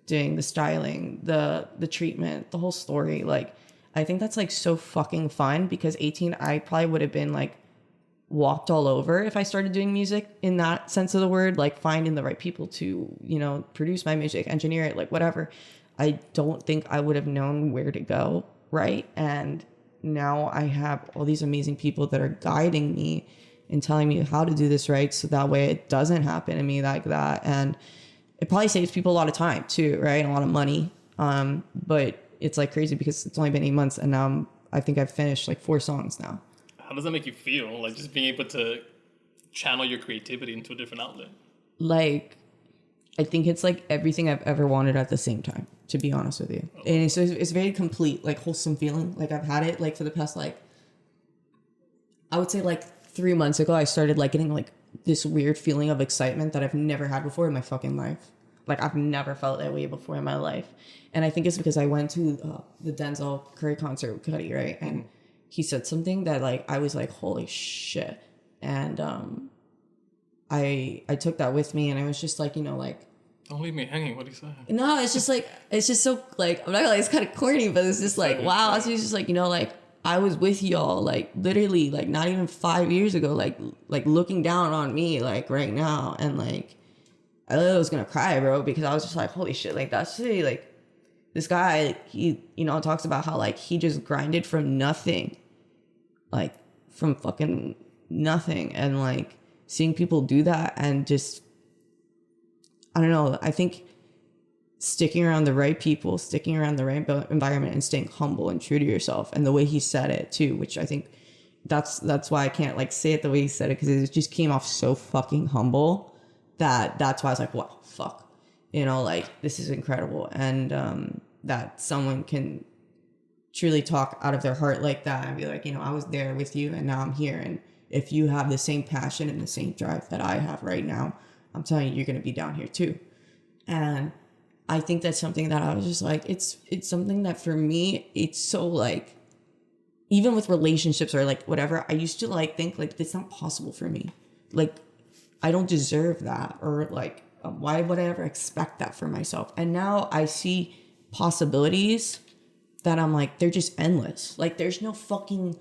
doing the styling, the treatment, the whole story. Like, I think that's like so fucking fun, because 18, I probably would have been like walked all over if I started doing music in that sense of the word, like finding the right people to, you know, produce my music, engineer it, like whatever. I don't think I would have known where to go, right? And now I have all these amazing people that are guiding me and telling me how to do this right, so that way it doesn't happen to me like that. And it probably saves people a lot of time too, right? And a lot of money. But it's like crazy because it's only been 8 months, and now I think I've finished like 4 songs now. How does that make you feel? Like, just being able to channel your creativity into a different outlet? Like, I think it's like everything I've ever wanted at the same time, to be honest with you. And it's very complete, like wholesome feeling. Like, I've had it like for the past, like, I would say like 3 months ago, I started like getting like this weird feeling of excitement that I've never had before in my fucking life. Like, I've never felt that way before in my life. And I think it's because I went to the Denzel Curry concert with Cuddy, right? And he said something that like, I was like, holy shit. And I took that with me, and I was just like, you know, like, don't leave me hanging. What are you saying? No, it's just like, it's just so like, I'm not gonna lie, it's kind of corny, but it's just like, wow. I was just like, you know, like, I was with y'all, like, literally, like, not even 5 years ago, like looking down on me, like, right now. And like, I literally was gonna cry, bro, because I was just like, holy shit, like, that's really, like, this guy, like, he, you know, talks about how, like, he just grinded from nothing, like, from fucking nothing. And like, seeing people do that, and just, I don't know, I think sticking around the right people, sticking around the right environment, and staying humble and true to yourself. And the way he said it too, which I think that's why I can't like say it the way he said it, because it just came off so fucking humble that's why I was like, wow, fuck, you know, like, this is incredible. And that someone can truly talk out of their heart like that and be like, you know, I was there with you, and now I'm here. And if you have the same passion and the same drive that I have right now, I'm telling you, you're going to be down here too. And I think that's something that I was just like, it's something that for me, it's so like, even with relationships or like whatever, I used to like think like, it's not possible for me. Like, I don't deserve that, or like, why would I ever expect that for myself? And now I see possibilities that I'm like, they're just endless. Like, there's no fucking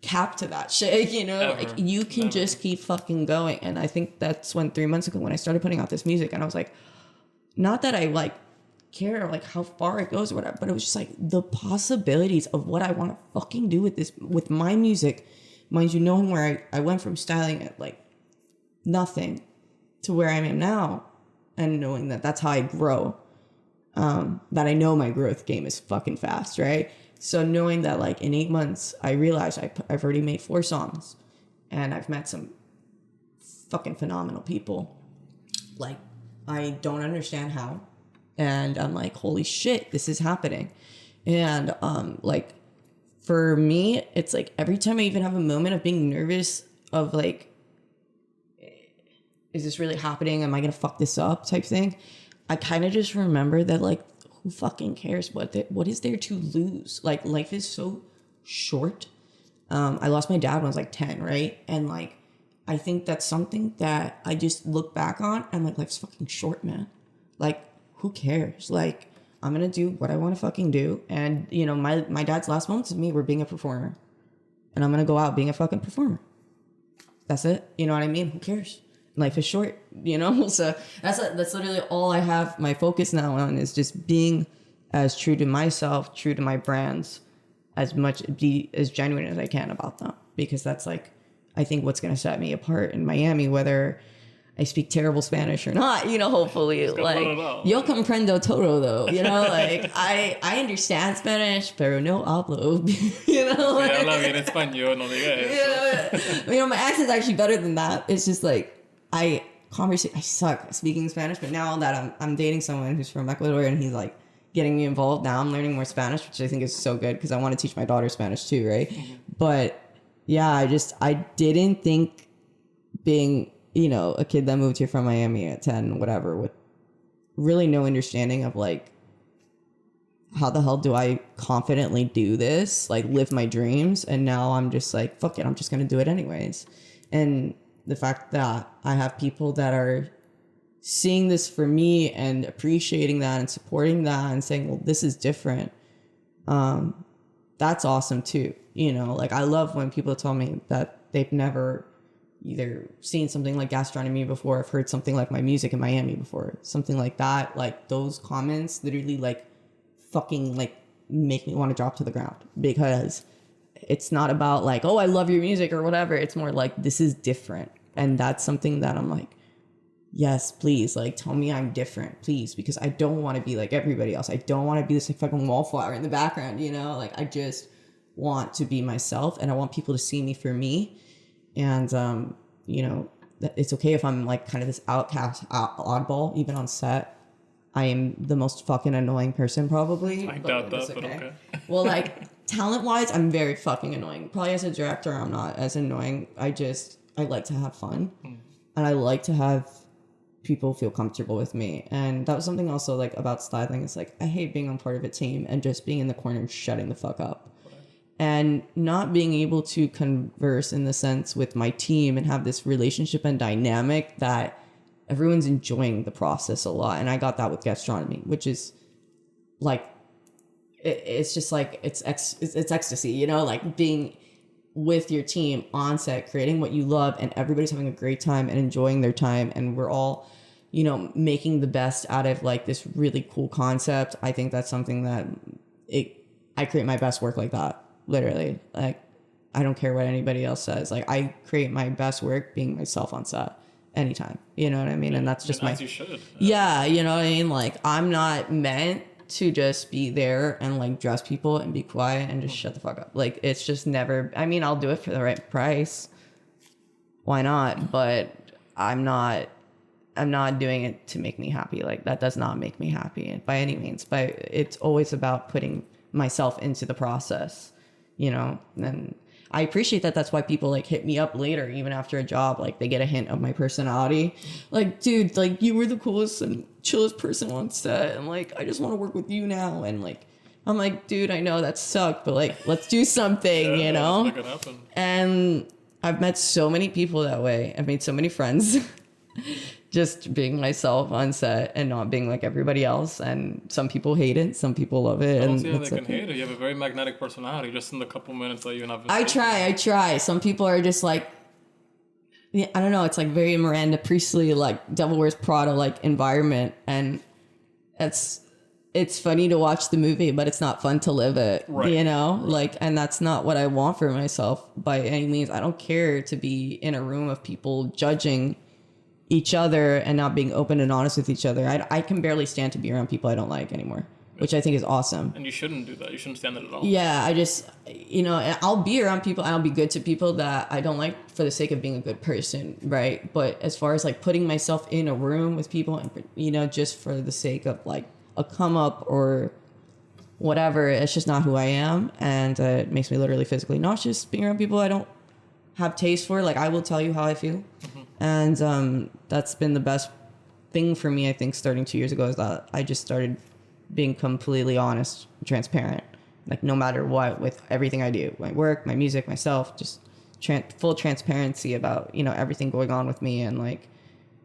cap to that shit, you know? Ever. Like, you can just keep fucking going. And I think that's when 3 months ago, when I started putting out this music, and I was like, not that I like care like how far it goes or whatever, but it was just like the possibilities of what I want to fucking do with this, with my music. Mind you, knowing where I went from styling at like nothing to where I am now, and knowing that that's how I grow, that I know my growth game is fucking fast, right? So knowing that like in 8 months, I realized I've already made 4 songs, and I've met some fucking phenomenal people. Like, I don't understand how. And I'm like, holy shit, this is happening. And like, for me, it's like every time I even have a moment of being nervous of like, is this really happening? Am I going to fuck this up type thing? I kind of just remember that like, who fucking cares? What is there to lose? Like, life is so short. I lost my dad when I was like 10, right? And like, I think that's something that I just look back on, and like, life's fucking short, man. Like, who cares? Like, I'm gonna do what I want to fucking do. And you know, my dad's last moments of me were being a performer, and I'm gonna go out being a fucking performer. That's it. You know what I mean? Who cares? Life is short, you know? So that's literally all I have my focus now on, is just being as true to myself, true to my brands, as much, be as genuine as I can about them. Because that's like, I think what's going to set me apart in Miami, whether I speak terrible Spanish or not, you know, hopefully, like, yo comprendo todo, though, you know, like, I understand Spanish, pero no hablo, you know, like, you know, my accent's actually better than that. It's just like, I suck speaking Spanish, but now that I'm dating someone who's from Ecuador, and he's like getting me involved, now I'm learning more Spanish, which I think is so good, because I want to teach my daughter Spanish too, right? Mm-hmm. But yeah, I didn't think being, you know, a kid that moved here from Miami at 10, whatever, with really no understanding of like how the hell do I confidently do this, like live my dreams? And now I'm just like, fuck it, I'm just going to do it anyways. And the fact that I have people that are seeing this for me and appreciating that and supporting that and saying, well, this is different. That's awesome too. You know, like I love when people tell me that they've never either seen something like Gastronomy before, I've heard something like my music in Miami before, something like that. Like those comments literally like fucking like make me want to drop to the ground, because it's not about like, oh, I love your music or whatever. It's more like, this is different. And that's something that I'm like, yes, please, like tell me I'm different, please, because I don't want to be like everybody else. I don't want to be this like fucking wallflower in the background, you know? Like I just want to be myself, and I want people to see me for me. And you know, it's okay if I'm like kind of this outcast, oddball, even on set. I am the most fucking annoying person probably. I doubt that, but okay. Well, like talent-wise, I'm very fucking annoying. Probably as a director, I'm not as annoying. I like to have fun, and I like to have people feel comfortable with me. And that was something also like about styling. It's like I hate being on part of a team and just being in the corner and shutting the fuck up. And not being able to converse in the sense with my team and have this relationship and dynamic that everyone's enjoying the process a lot. And I got that with Gastronomy, which is like, it's just like, it's ecstasy, you know, like being with your team on set, creating what you love, and everybody's having a great time and enjoying their time. And we're all, you know, making the best out of like this really cool concept. I think that's something that I create my best work like that. Literally, like, I don't care what anybody else says. Like, I create my best work being myself on set anytime. You know what I mean? And that's just as you should. Yeah, you know what I mean? Like, I'm not meant to just be there and like dress people and be quiet and just shut the fuck up. Like, it's just never. I mean, I'll do it for the right price. Why not? But I'm not doing it to make me happy. Like, that does not make me happy by any means. But it's always about putting myself into the process. You know, and I appreciate that. That's why people like hit me up later, even after a job, like they get a hint of my personality. Like, dude, like you were the coolest and chillest person on set. And like, I just want to work with you now. And like, I'm like, dude, I know that sucked, but like, let's do something, you know? Make it happen. And I've met so many people that way. I've made so many friends just being myself on set and not being like everybody else. And some people hate it, some people love it. I don't and see how they can hate it. You have a very magnetic personality just in the couple minutes that you have. I try. Some people are just like, yeah, I don't know. It's like very Miranda Priestley, like Devil Wears Prada, like environment. And it's funny to watch the movie, but it's not fun to live it, right. You know? Like, and that's not what I want for myself by any means. I don't care to be in a room of people judging each other and not being open and honest with each other. I can barely stand to be around people I don't like anymore, which I think is awesome. And you shouldn't do that. You shouldn't stand it at all. Yeah, I just, you know, I'll be around people and I'll be good to people that I don't like for the sake of being a good person, right? But as far as like putting myself in a room with people and, you know, just for the sake of like a come up or whatever, it's just not who I am. And it makes me literally physically nauseous being around people I don't have taste for. Like, I will tell you how I feel. Mm-hmm. And that's been the best thing for me, I think, starting 2 years ago, is that I just started being completely honest, transparent, like no matter what, with everything I do, my work, my music, myself, just full transparency about, you know, everything going on with me. And like,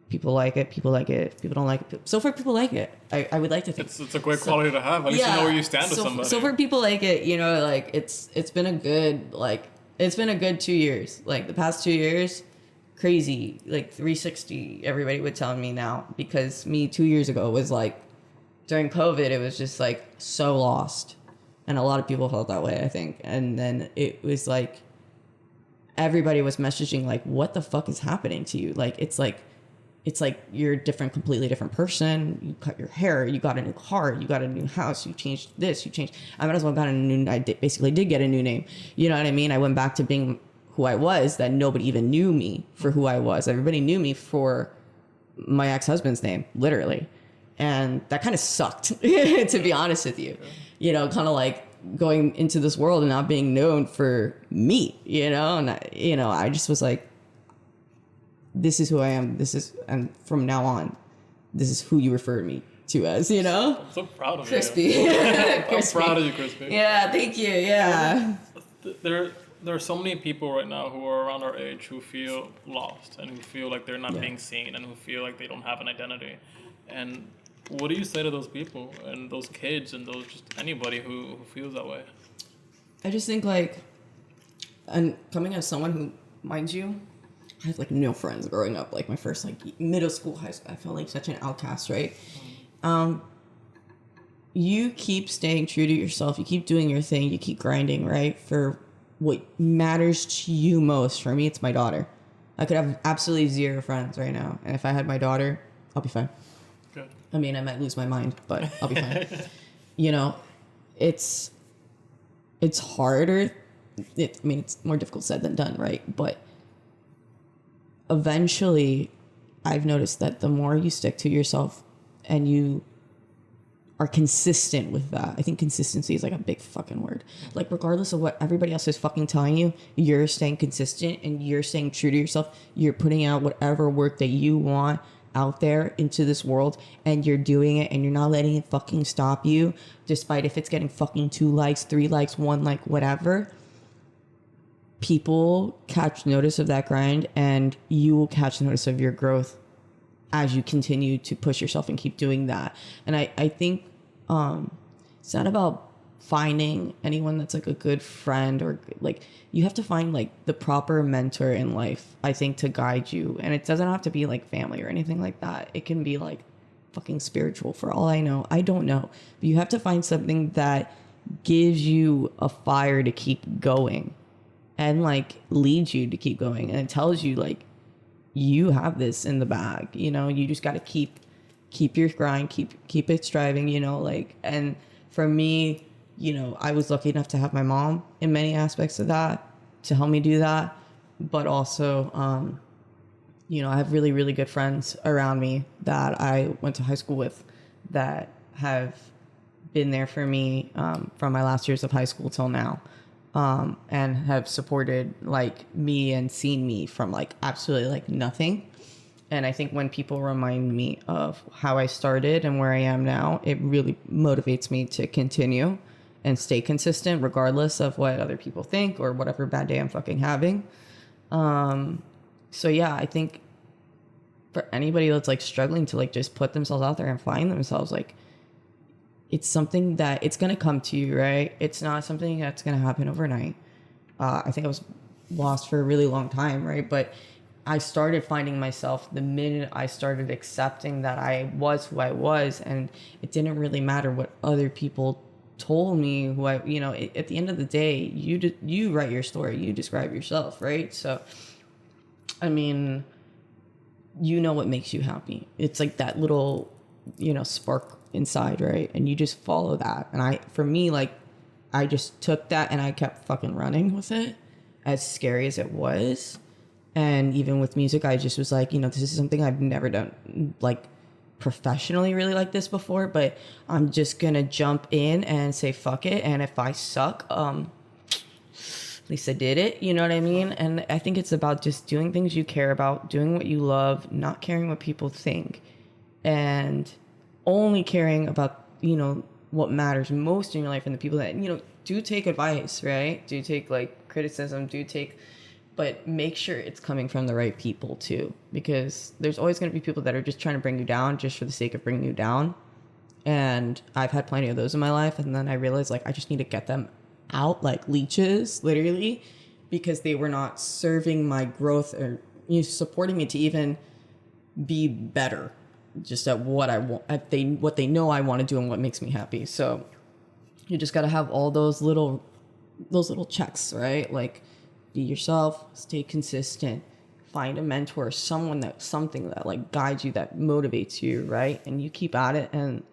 people like it, people don't like it. So far, people like it. I would like to think it's a great quality to have. At least you know where you stand with somebody. So for people like it, you know, like it's been a good 2 years. Like the past 2 years, crazy, like 360, everybody would tell me now, because me 2 years ago was like, during COVID, it was just like so lost. And a lot of people felt that way, I think. And then it was like, everybody was messaging like, what the fuck is happening to you? Like, it's like you're a completely different person. You cut your hair, you got a new car, you got a new house, you changed this, I might as well basically did get a new name. You know what I mean? I went back to being who I was, that nobody even knew me for who I was. Everybody knew me for my ex-husband's name, literally. And that kind of sucked, to be honest with you. You know, kind of like going into this world and not being known for me, you know? And, I just was like, this is who I am. And from now on, this is who you refer to me to us, you know? I'm so proud of Crispy. you. I'm Crispy. proud of you, Crispy. Yeah, thank you. Yeah. There are so many people right now who are around our age who feel lost and who feel like they're not being seen and who feel like they don't have an identity. And what do you say to those people and those kids and those just anybody who feels that way? I just think like, and coming as someone who, mind you, I had like no friends growing up. Like my first like middle school, high school, I felt like such an outcast, right? You keep staying true to yourself. You keep doing your thing. You keep grinding, right? For what matters to you most. For me, it's my daughter. I could have absolutely zero friends right now. And if I had my daughter, I'll be fine. Good. I mean, I might lose my mind, but I'll be fine. You know, it's harder. It's more difficult said than done, right? But eventually, I've noticed that the more you stick to yourself and you are consistent with that. I think consistency is like a big fucking word. Like regardless of what everybody else is fucking telling you, you're staying consistent and you're staying true to yourself. You're putting out whatever work that you want out there into this world and you're doing it and you're not letting it fucking stop you, despite if it's getting fucking 2 likes, 3 likes, 1 like, whatever. People catch notice of that grind and you will catch notice of your growth as you continue to push yourself and keep doing that. And I think it's not about finding anyone that's like a good friend or like you have to find like the proper mentor in life, I think, to guide you. And it doesn't have to be like family or anything like that. It can be like fucking spiritual for all I know. I don't know. But you have to find something that gives you a fire to keep going and like leads you to keep going. And it tells you like, you have this in the bag, you know, you just got to keep your grind, keep it striving, you know, like, and for me, you know, I was lucky enough to have my mom in many aspects of that to help me do that. But also, you know, I have really, really good friends around me that I went to high school with that have been there for me, from my last years of high school till now. And have supported like me and seen me from like absolutely like nothing. And I think when people remind me of how I started and where I am now, it really motivates me to continue and stay consistent regardless of what other people think or whatever bad day I'm fucking having. So yeah, I think for anybody that's like struggling to like just put themselves out there and find themselves, like, it's something that it's going to come to you, right? It's not something that's going to happen overnight. I think I was lost for a really long time, right? But I started finding myself the minute I started accepting that I was who I was, and it didn't really matter what other people told me. Who I, you know, at the end of the day, you write your story, you describe yourself, right? So, I mean, you know what makes you happy. It's like that little, you know, spark inside, right? And you just follow that. And for me, like, I just took that and I kept fucking running with it, as scary as it was. And even with music, I just was like, you know, this is something I've never done like professionally really like this before, but I'm just gonna jump in and say fuck it. And if I suck, at least I did it, you know what I mean? And I think it's about just doing things you care about, doing what you love, not caring what people think, and only caring about, you know, what matters most in your life and the people that, you know, do take advice, right? Do take like criticism, but make sure it's coming from the right people too, because there's always going to be people that are just trying to bring you down just for the sake of bringing you down. And I've had plenty of those in my life. And then I realized like, I just need to get them out like leeches, literally, because they were not serving my growth or, you know, supporting me to even be better just at what I want, what they know I want to do and what makes me happy. So you just got to have all those little checks, right? Like, be yourself, stay consistent, find a mentor, something that like guides you, that motivates you, right? And you keep at it, and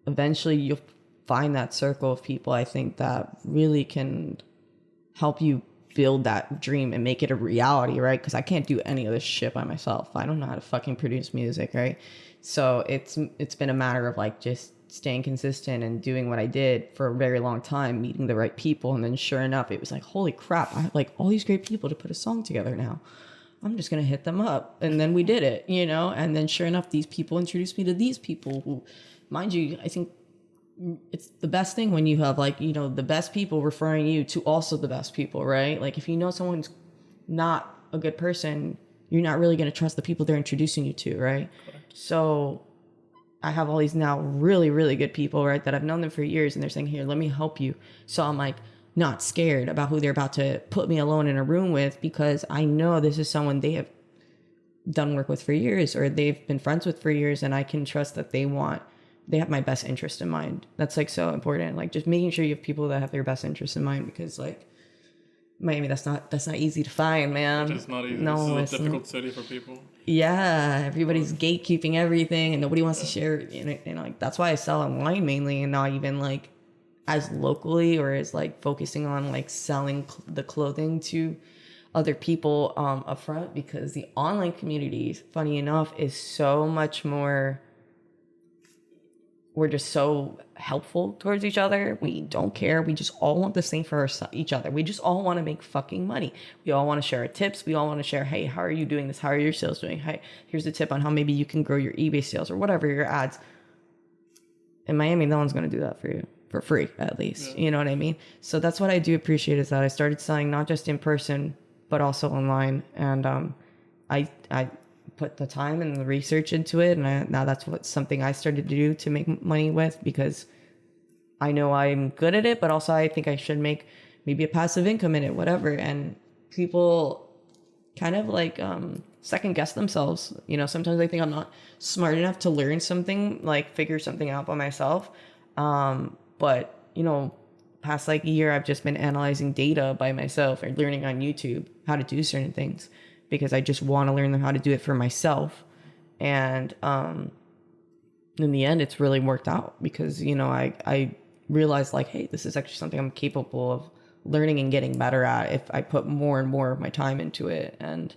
eventually you'll find that circle of people, I think, that really can help you build that dream and make it a reality, right? Because I can't do any of this shit by myself. I don't know how to fucking produce music, right? So it's been a matter of like just staying consistent and doing what I did for a very long time, meeting the right people. And then sure enough, it was like, holy crap, I have like all these great people to put a song together now. I'm just going to hit them up. And then we did it, you know? And then sure enough, these people introduced me to these people who mind you, I think it's the best thing when you have like, you know, the best people referring you to also the best people, right? Like if you know someone's not a good person, you're not really going to trust the people they're introducing you to, right? Correct. So I have all these now really, really good people, right, that I've known them for years, and they're saying, here, let me help you. So I'm like not scared about who they're about to put me alone in a room with, because I know this is someone they have done work with for years, or they've been friends with for years, and I can trust that they have my best interest in mind. That's like so important. Like just making sure you have people that have their best interest in mind, because like Miami, that's not easy to find, man. It's not easy. No, it's a difficult city for people. Yeah, everybody's gatekeeping everything, and nobody wants to share. You know, like that's why I sell online mainly, and not even like as locally, or as like focusing on like selling the clothing to other people up front, because the online community, funny enough, is so much more. We're just so helpful towards each other. We don't care. We just all want the same for each other. We just all want to make fucking money. We all want to share our tips. We all want to share, hey, how are you doing this? How are your sales doing? Hey, here's a tip on how maybe you can grow your eBay sales or whatever, your ads. In Miami, no one's going to do that for you for free, at least. Yeah. You know what I mean? So that's what I do appreciate, is that I started selling not just in person, but also online. And I put the time and the research into it, and now that's something I started to do to make money with, because I know I'm good at it, but also I think I should make maybe a passive income in it, whatever. And people kind of like second guess themselves. You know, sometimes I think I'm not smart enough to learn something, like figure something out by myself. But you know, past like a year, I've just been analyzing data by myself and learning on YouTube how to do certain things, because I just want to learn how to do it for myself. And in the end, it's really worked out, because, you know, I realized like, hey, this is actually something I'm capable of learning and getting better at if I put more and more of my time into it. And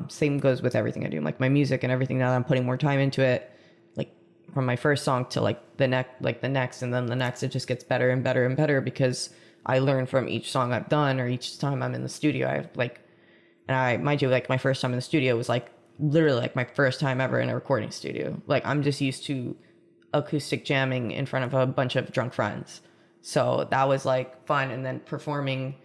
same goes with everything I do, like my music and everything. Now that I'm putting more time into it, like from my first song to like the next, and then the next, it just gets better and better and better, because I learn from each song I've done, or each time I'm in the studio. I've like, and I, mind you, like my first time in the studio was like literally like my first time ever in a recording studio. Like I'm just used to acoustic jamming in front of a bunch of drunk friends. So that was like fun. And then performing,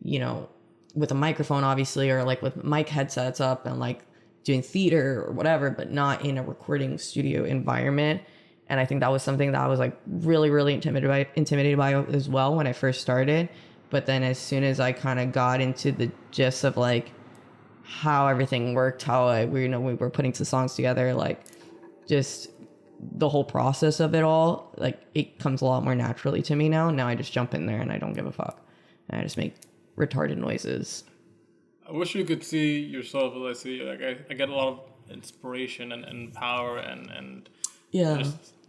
you know, with a microphone, obviously, or like with mic headsets up, and like doing theater or whatever, but not in a recording studio environment. And I think that was something that I was like really, really intimidated by as well when I first started. But then as soon as I kind of got into the gist of like how everything worked, how we were putting some songs together, like just the whole process of it all, like it comes a lot more naturally to me now. Now I just jump in there and I don't give a fuck. And I just make retarded noises. I wish you could see yourself as I see. Like I get a lot of inspiration and power and yeah.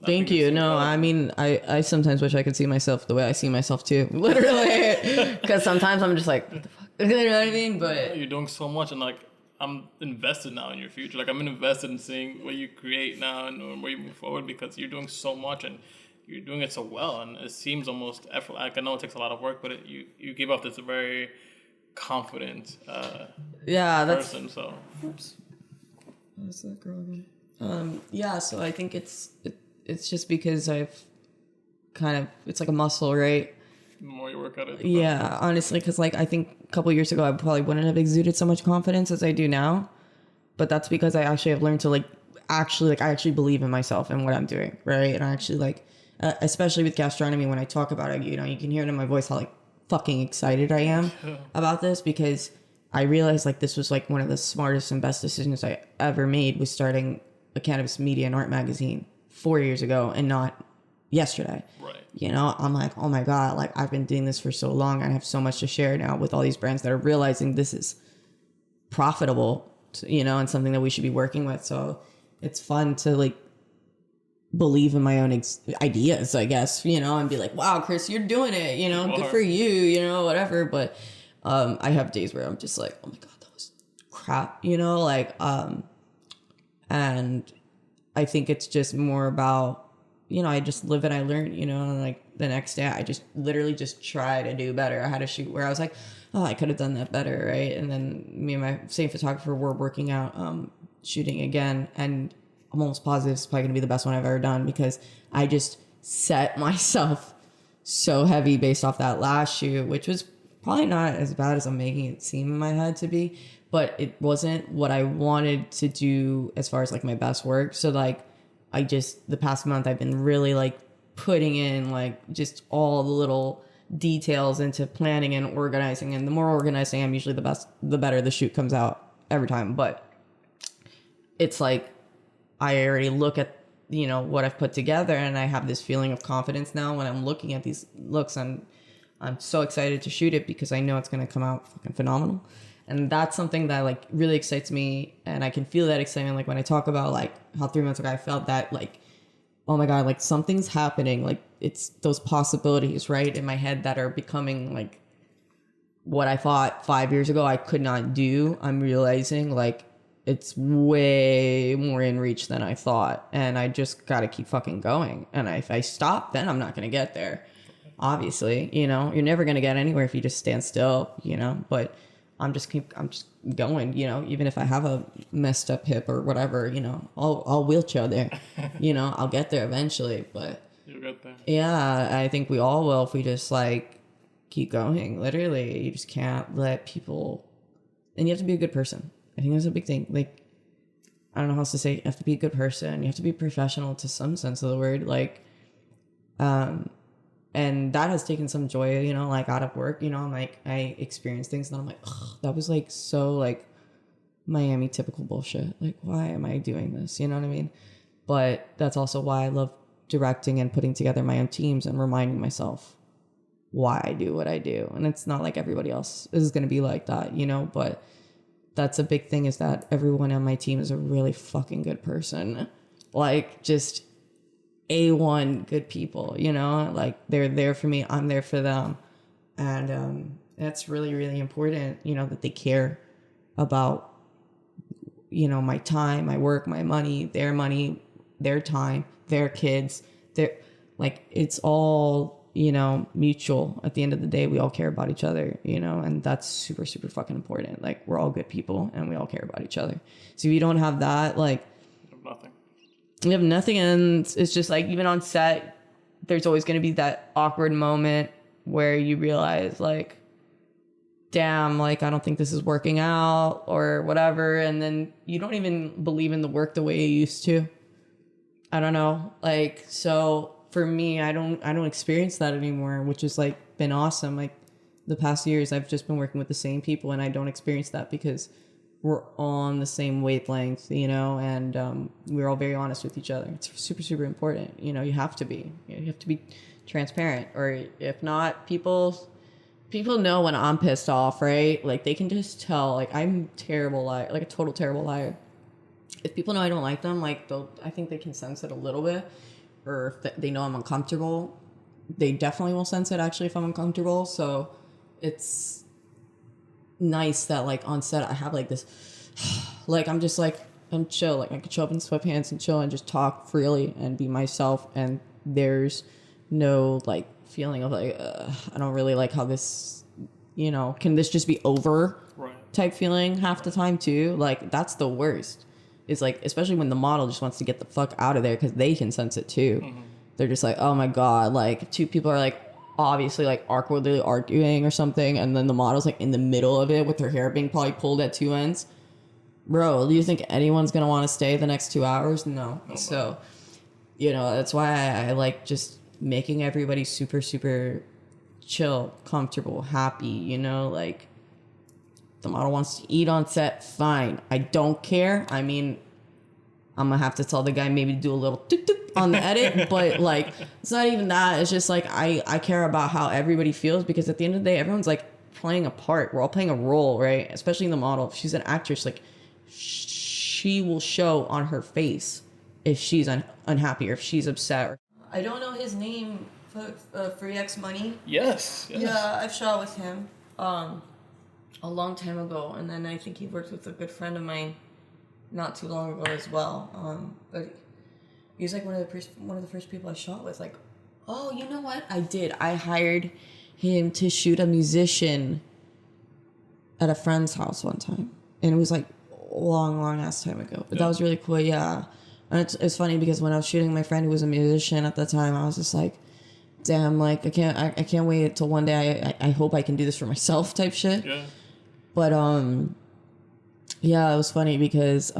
Thank you. No, I mean, I sometimes wish I could see myself the way I see myself too. Literally. Because sometimes I'm just like, what the fuck? You know what I mean? But you're doing so much, and like I'm invested now in your future. Like I'm invested in seeing what you create now and where you move forward, because you're doing so much and you're doing it so well, and it seems almost effort. Like I know it takes a lot of work, but you give off this very confident person. So oops. What's that girl again? Yeah, so I think it's just because I've kind of, it's like a muscle, right? The more you work at it. Yeah, honestly, because like I think a couple of years ago I probably wouldn't have exuded so much confidence as I do now, but that's because I actually have learned to I actually believe in myself and what I'm doing, right? And I actually like, especially with gastronomy, when I talk about it, you know, you can hear it in my voice how like fucking excited I am about this, because I realized like this was like one of the smartest and best decisions I ever made, was starting a cannabis media and art magazine 4 years ago and not yesterday. Right. You know, I'm like, oh my God, like I've been doing this for so long. I have so much to share now with all these brands that are realizing this is profitable, you know, and something that we should be working with. So it's fun to like believe in my own ideas, I guess, you know, and be like, wow, Chris, you're doing it, you know, good for you, you know, whatever. But I have days where I'm just like, oh my God, that was crap, you know, like, and I think it's just more about, you know, I just live and I learn, you know, and like the next day I just literally just try to do better. I had a shoot where I was like, oh, I could have done that better, right? And then me and my same photographer were working out, shooting again, and I'm almost positive it's probably going to be the best one I've ever done, because I just set myself so heavy based off that last shoot, which was probably not as bad as I'm making it seem in my head to be, but it wasn't what I wanted to do as far as like my best work. So like the past month I've been really like putting in like just all the little details into planning and organizing, and the more organized I am, usually the better the shoot comes out every time. But it's like I already look at, you know, what I've put together, and I have this feeling of confidence now when I'm looking at these looks. I'm so excited to shoot it because I know it's going to come out fucking phenomenal. And that's something that like really excites me. And I can feel that excitement. Like when I talk about like how 3 months ago, I felt that like, oh my God, like something's happening. Like it's those possibilities, right, in my head that are becoming like what I thought 5 years ago I could not do. I'm realizing like it's way more in reach than I thought. And I just got to keep fucking going. And if I stop, then I'm not going to get there. Obviously, you know, you're never going to get anywhere if you just stand still, you know, but I'm just going, you know, even if I have a messed up hip or whatever, you know, I'll wheelchair there, you know, I'll get there eventually. But you'll get there. Yeah, I think we all will if we just like keep going. Literally, you just can't let people, and you have to be a good person. I think that's a big thing. Like, I don't know how else to say it. You have to be a good person. You have to be professional to some sense of the word. Like, and that has taken some joy, you know, like out of work, you know, I'm like, I experience things and I'm like, ugh, that was like so like Miami typical bullshit. Like, why am I doing this? You know what I mean? But that's also why I love directing and putting together my own teams and reminding myself why I do what I do. And it's not like everybody else is going to be like that, you know, but that's a big thing, is that everyone on my team is a really fucking good person. Like, just A1 good people, you know, like they're there for me, I'm there for them. And that's really, really important, you know, that they care about, you know, my time, my work, my money, their time, their kids, their, like, it's all, you know, mutual. At the end of the day, we all care about each other, you know, and that's super, super fucking important. Like, we're all good people and we all care about each other. So if you don't have that, like, Nothing. You have nothing, and it's just like, even on set, there's always going to be that awkward moment where you realize like, damn, like, I don't think this is working out or whatever. And then you don't even believe in the work the way you used to. I don't know. Like, so for me, I don't experience that anymore, which has like been awesome. Like the past years, I've just been working with the same people, and I don't experience that because we're on the same wavelength, you know, and we're all very honest with each other. It's super, super important. You know, you have to be transparent, or if not, people know when I'm pissed off, right? Like, they can just tell, like, I'm terrible liar, like a total terrible liar. If people know I don't like them, like, I think they can sense it a little bit, or if they know I'm uncomfortable, they definitely will sense it actually if I'm uncomfortable. So it's nice that like on set I have like this, like, I'm just like, I'm chill, like I could show up in sweatpants and chill and just talk freely and be myself, and there's no like feeling of like I don't really like how this, you know, can this just be over, right, type feeling half the time too. Like, that's the worst. It's like, especially when the model just wants to get the fuck out of there because they can sense it too. Mm-hmm. They're just like, oh my God, like two people are like obviously like awkwardly arguing or something, and then the model's like in the middle of it with her hair being probably pulled at two ends. Bro, do you think anyone's gonna want to stay the next 2 hours? No. So, you know, that's why I like just making everybody super, super chill, comfortable, happy, you know, like, the model wants to eat on set, fine. I don't care. I mean, I'm gonna have to tell the guy maybe to do a little toot toot on the edit, but like, it's not even that. It's just like, I care about how everybody feels, because at the end of the day, everyone's like playing a part. We're all playing a role, right? Especially the model. If she's an actress, like, she will show on her face if she's unhappy or if she's upset. I don't know his name, Free X Money. Yes. Yeah, I've shot with him a long time ago, and then I think he worked with a good friend of mine not too long ago as well. But he was like one of the first people I shot with. Like, oh, you know what? I hired him to shoot a musician at a friend's house one time, and it was like long ass time ago. But that was really cool. Yeah, And it's funny because when I was shooting my friend who was a musician at the time, I was just like, damn, like I can't wait until one day I hope I can do this for myself type shit. Yeah. But yeah, it was funny because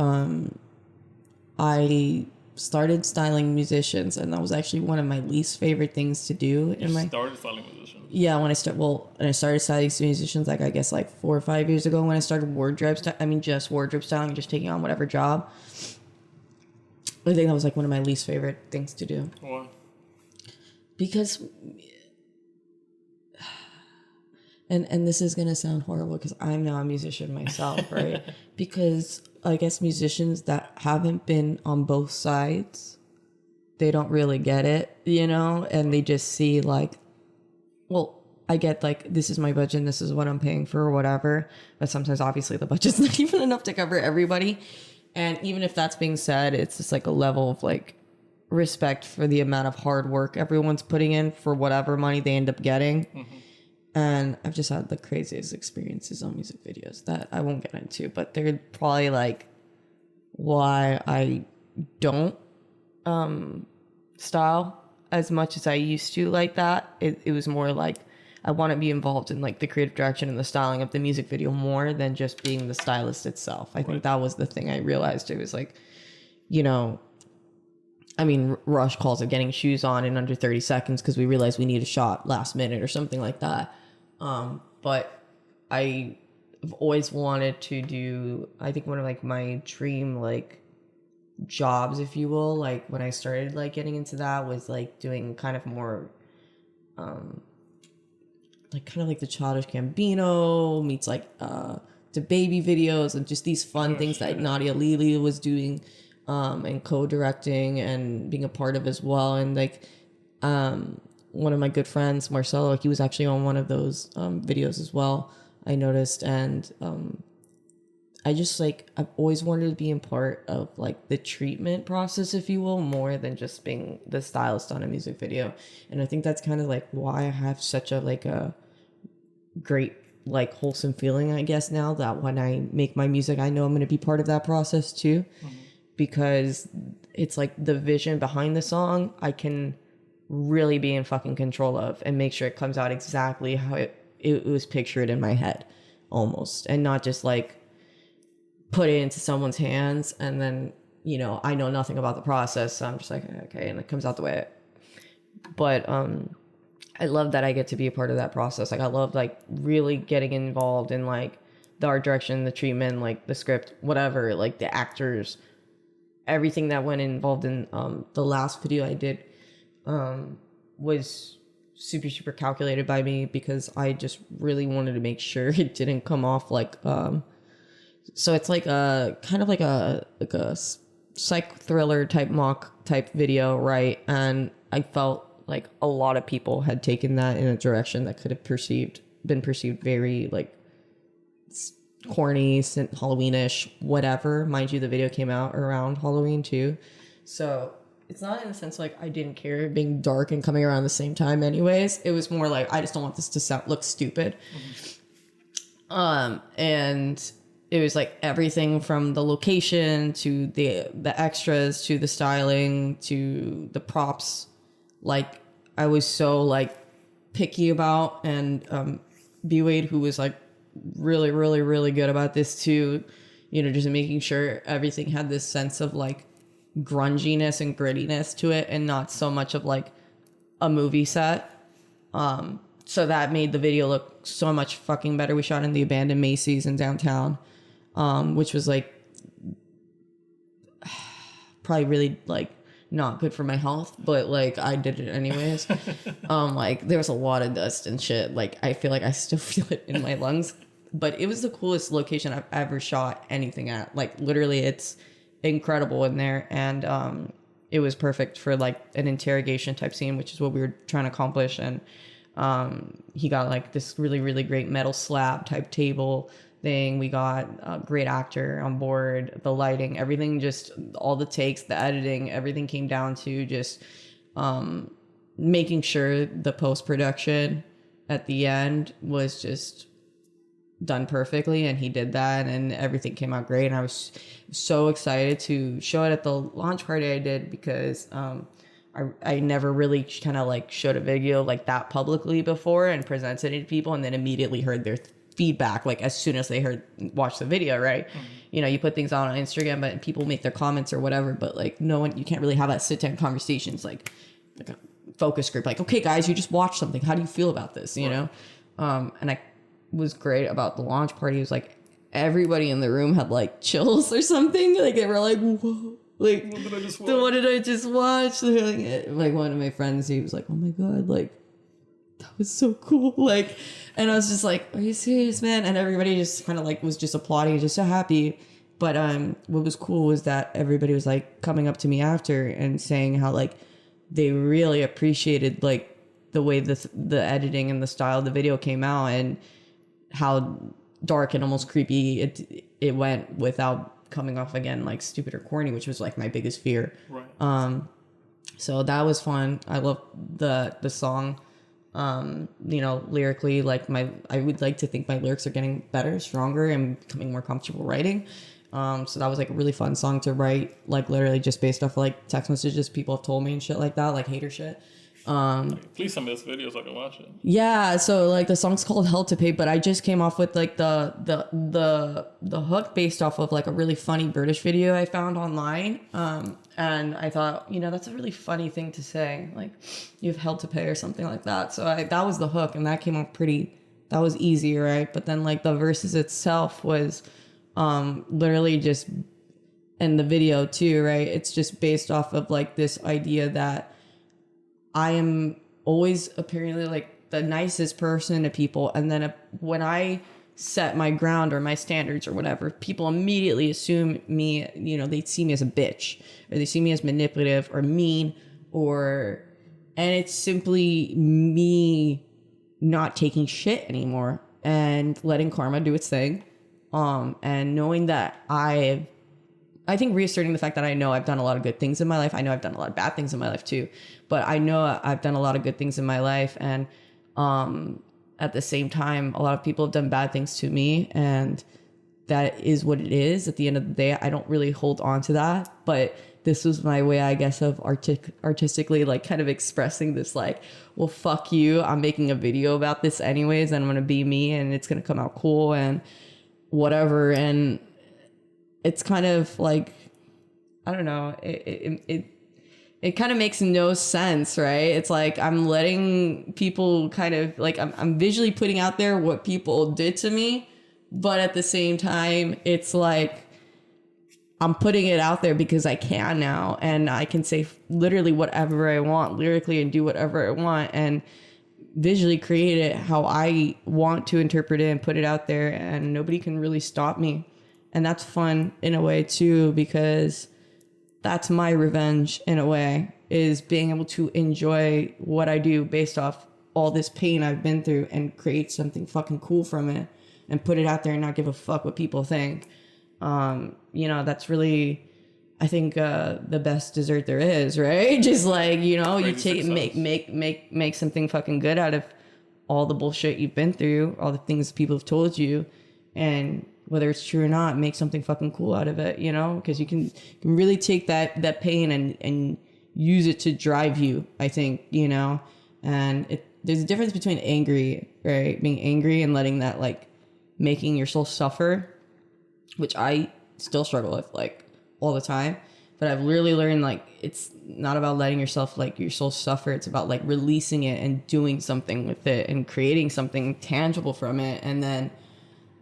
I started styling musicians, and that was actually one of my least favorite things to do. Started styling musicians. Yeah, when I started styling musicians, like I guess like 4 or 5 years ago when I started just wardrobe styling, just taking on whatever job. I think that was like one of my least favorite things to do. Why? Because, and this is gonna sound horrible because I'm now a musician myself, right? Because I guess musicians that haven't been on both sides, they don't really get it, you know, and they just see like, well, I get like, this is my budget and this is what I'm paying for or whatever, but sometimes obviously the budget's not even enough to cover everybody. And even if that's being said, it's just like a level of like respect for the amount of hard work everyone's putting in for whatever money they end up getting. Mm-hmm. And I've just had the craziest experiences on music videos that I won't get into, but they're probably like why I don't style as much as I used to like that. It was more like I want to be involved in like the creative direction and the styling of the music video more than just being the stylist itself. I think that was the thing I realized. It was like, you know, I mean, Rush calls it getting shoes on in under 30 seconds because we realized we need a shot last minute or something like that. But I've always wanted to do, I think one of like my dream like jobs, if you will, like when I started like getting into that was like doing kind of more, like kind of like the Childish Gambino meets like the baby videos and just these fun things that Nadia Lili was doing and co-directing and being a part of as well. And like one of my good friends, Marcelo, he was actually on one of those videos as well, I noticed. And I just like, I've always wanted to be in part of like the treatment process, if you will, more than just being the stylist on a music video. And I think that's kind of like why I have such a like a great like wholesome feeling, I guess, now that when I make my music, I know I'm going to be part of that process too. Mm-hmm. Because it's like the vision behind the song I can really be in fucking control of and make sure it comes out exactly how it was pictured in my head almost, and not just like put it into someone's hands and then, you know, I know nothing about the process, so I'm just like, okay, and it comes out the way but I love that I get to be a part of that process. Like I love like really getting involved in like the art direction, the treatment, like the script, whatever, like the actors, everything that went involved in the last video I did was super calculated by me because I just really wanted to make sure it didn't come off like so it's like a kind of like a psych thriller type mock type video, right? And I felt like a lot of people had taken that in a direction that could have been perceived very like corny, Halloweenish, whatever. Mind you, the video came out around Halloween too, so it's not in the sense like I didn't care being dark and coming around the same time anyways. It was more like I just don't want this to look stupid. Mm-hmm. And it was like everything from the location to the extras to the styling to the props. Like I was so like picky about, and B-Wade, who was like really good about this too, you know, just making sure everything had this sense of like grunginess and grittiness to it and not so much of like a movie set. So that made the video look so much fucking better. We shot in the abandoned Macy's in downtown, which was like probably really like not good for my health, but like I did it anyways. Like there was a lot of dust and shit. Like I feel like I still feel it in my lungs, but it was the coolest location I've ever shot anything at. Like literally it's incredible in there. And it was perfect for like an interrogation type scene, which is what we were trying to accomplish. And he got like this really great metal slab type table thing. We got a great actor on board, the lighting, everything, just all the takes, the editing, everything came down to just making sure the post-production at the end was just done perfectly, and he did that, and everything came out great. And I was so excited to show it at the launch party I did, because I never really kind of like showed a video like that publicly before and presented it to people, and then immediately heard their feedback like as soon as they watched the video, right? Mm-hmm. You know, you put things on Instagram, but people make their comments or whatever, but like no one, you can't really have that sit down conversations like a focus group, like, okay guys, you just watched something, how do you feel about this, you know? And I was great about the launch party. It was like everybody in the room had like chills or something, like they were like, whoa, like what did I just watch? Like one of my friends, he was like, oh my god, like that was so cool, like, and I was just like, are you serious, man? And everybody just kind of like was just applauding, just so happy. But what was cool was that everybody was like coming up to me after and saying how like they really appreciated like the way the editing and the style of the video came out, and how dark and almost creepy it went without coming off again like stupid or corny, which was like my biggest fear. Right. So that was fun. I love the song. You know, lyrically, like I would like to think my lyrics are getting better, stronger, and becoming more comfortable writing. So that was like a really fun song to write, like literally just based off like text messages people have told me and shit like that, like hater shit. Please send me this video so I can watch it. Yeah, so like the song's called Hell to Pay, but I just came off with like the hook based off of like a really funny British video I found online. And I thought, you know, that's a really funny thing to say, like you have hell to pay or something like that. So that was the hook, and that came off that was easy, right? But then like the verses itself was literally just, in the video too, right? It's just based off of like this idea that I am always apparently like the nicest person to people, and then when I set my ground or my standards or whatever, people immediately assume me, you know, they see me as a bitch, or they see me as manipulative or mean, and it's simply me not taking shit anymore and letting karma do its thing. And knowing that I think reasserting the fact that I know I've done a lot of good things in my life. I know I've done a lot of bad things in my life too, but I know I've done a lot of good things in my life. And at the same time, a lot of people have done bad things to me, and that is what it is. At the end of the day, I don't really hold on to that, but this was my way, I guess, of artistically like kind of expressing this, like, well, fuck you, I'm making a video about this anyways, and I'm gonna be me, and it's gonna come out cool and whatever. And it's kind of like, I don't know, it kind of makes no sense, right? It's like I'm letting people kind of like, I'm visually putting out there what people did to me, but at the same time, it's like I'm putting it out there because I can now, and I can say literally whatever I want lyrically and do whatever I want and visually create it how I want to interpret it and put it out there, and nobody can really stop me. And that's fun in a way too, because that's my revenge in a way, is being able to enjoy what I do based off all this pain I've been through and create something fucking cool from it and put it out there and not give a fuck what people think. You know, that's really, I think, the best dessert there is, right? Just like, you know, you take it, make something fucking good out of all the bullshit you've been through, all the things people have told you, and whether it's true or not, make something fucking cool out of it, you know? Because you can really take that pain and use it to drive you, I think, you know? And there's a difference between angry, right? Being angry and letting that, like, making your soul suffer, which I still struggle with, like, all the time. But I've literally learned, like, it's not about letting yourself, like, your soul suffer. It's about, like, releasing it and doing something with it and creating something tangible from it. And then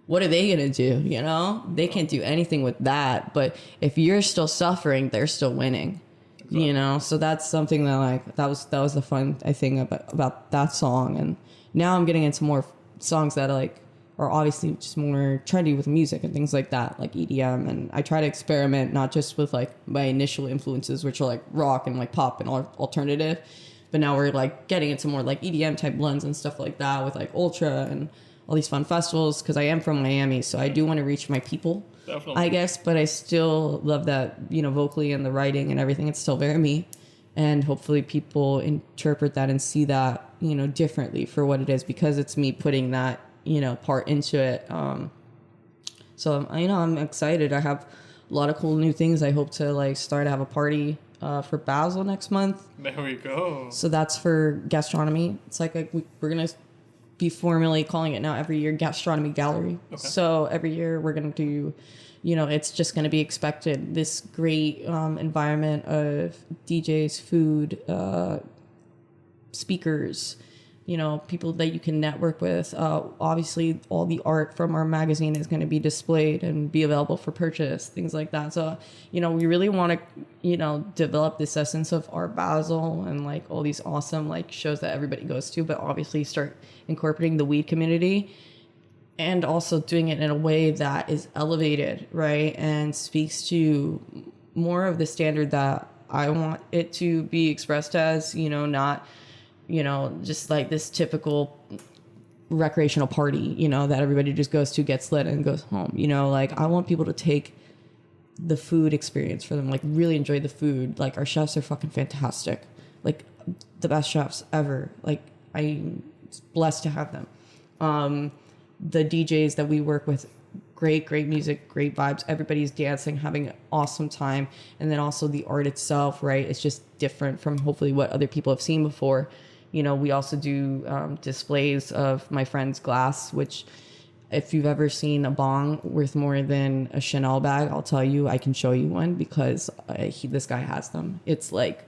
what are they going to do? You know, they can't do anything with that. But if you're still suffering, they're still winning, exactly. You know? So that's something that, like, that was the fun, I think, about that song. And now I'm getting into more songs that, like, are obviously just more trendy with music and things like that, like EDM. And I try to experiment not just with, like, my initial influences, which are, like, rock and, like, pop and alternative, but now we're, like, getting into more, like, EDM type blends and stuff like that with, like, Ultra and all these fun festivals, because I am from Miami, so I do want to reach my people, definitely, I guess, but I still love that, you know, vocally and the writing and everything, it's still very me, and hopefully people interpret that and see that, you know, differently for what it is, because it's me putting that, part into it. So, I'm excited. I have a lot of cool new things. I hope to like start to have a party for Basel next month. There we go. So that's for Gastronomy. It's like we're going to be formally calling it now every year Gastronomy Gallery. Okay. So every year we're going to do, it's just going to be expected. This great environment of DJs, food, speakers, people that you can network with. Obviously, all the art from our magazine is going to be displayed and be available for purchase, things like that. So, we really want to, develop this essence of Art Basel and like all these awesome like shows that everybody goes to, but obviously start incorporating the weed community and also doing it in a way that is elevated, right? And speaks to more of the standard that I want it to be expressed as, not just like this typical recreational party, that everybody just goes to, gets lit and goes home. Like I want people to take the food experience for them, like really enjoy the food. Like our chefs are fucking fantastic. Like the best chefs ever. Like I'm blessed to have them. The DJs that we work with, great music, great vibes. Everybody's dancing, having an awesome time. And then also the art itself, right? It's just different from hopefully what other people have seen before. We also do displays of my friend's glass, which if you've ever seen a bong worth more than a Chanel bag, I'll tell you, I can show you one because this guy has them. It's like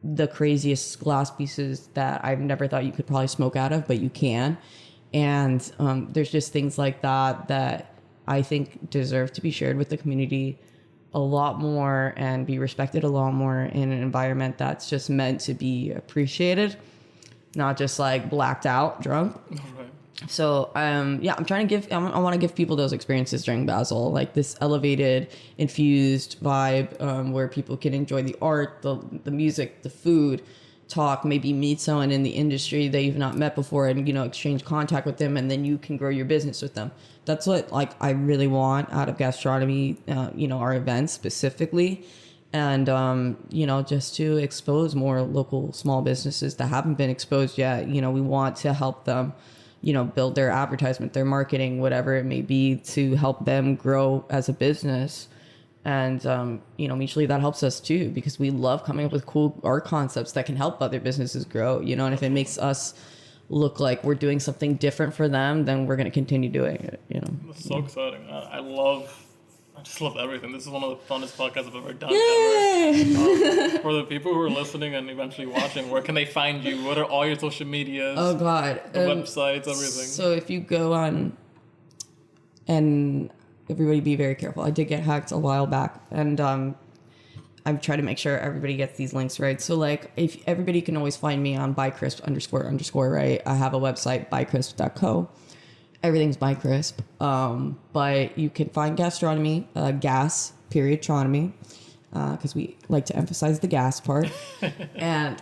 the craziest glass pieces that I've never thought you could probably smoke out of, but you can. And there's just things like that I think deserve to be shared with the community a lot more and be respected a lot more in an environment that's just meant to be appreciated, not just like blacked out drunk. Right. So I'm trying to I want to give people those experiences during Basel, like this elevated, infused vibe where people can enjoy the art, the music, the food, talk, maybe meet someone in the industry that you've not met before and, exchange contact with them, and then you can grow your business with them. That's what like I really want out of Gastronomy, our events specifically. And, just to expose more local small businesses that haven't been exposed yet. We want to help them, build their advertisement, their marketing, whatever it may be, to help them grow as a business. And, mutually that helps us too, because we love coming up with cool art concepts that can help other businesses grow, and if it makes us look like we're doing something different for them, then we're going to continue doing it, That's so exciting. I just love everything. This is one of the funnest podcasts I've ever done. Yay! For the people who are listening and eventually watching, where can they find you? What are all your social medias? Oh God. The websites, everything. So if you go on, and everybody be very careful. I did get hacked a while back, and I'm trying to make sure everybody gets these links right. So like, if everybody can always find me on bycrisp _ right? I have a website, bycrisp.co. Everything's bycrisp. But you can find Gastronomy, gas, tronomy, because we like to emphasize the gas part. And,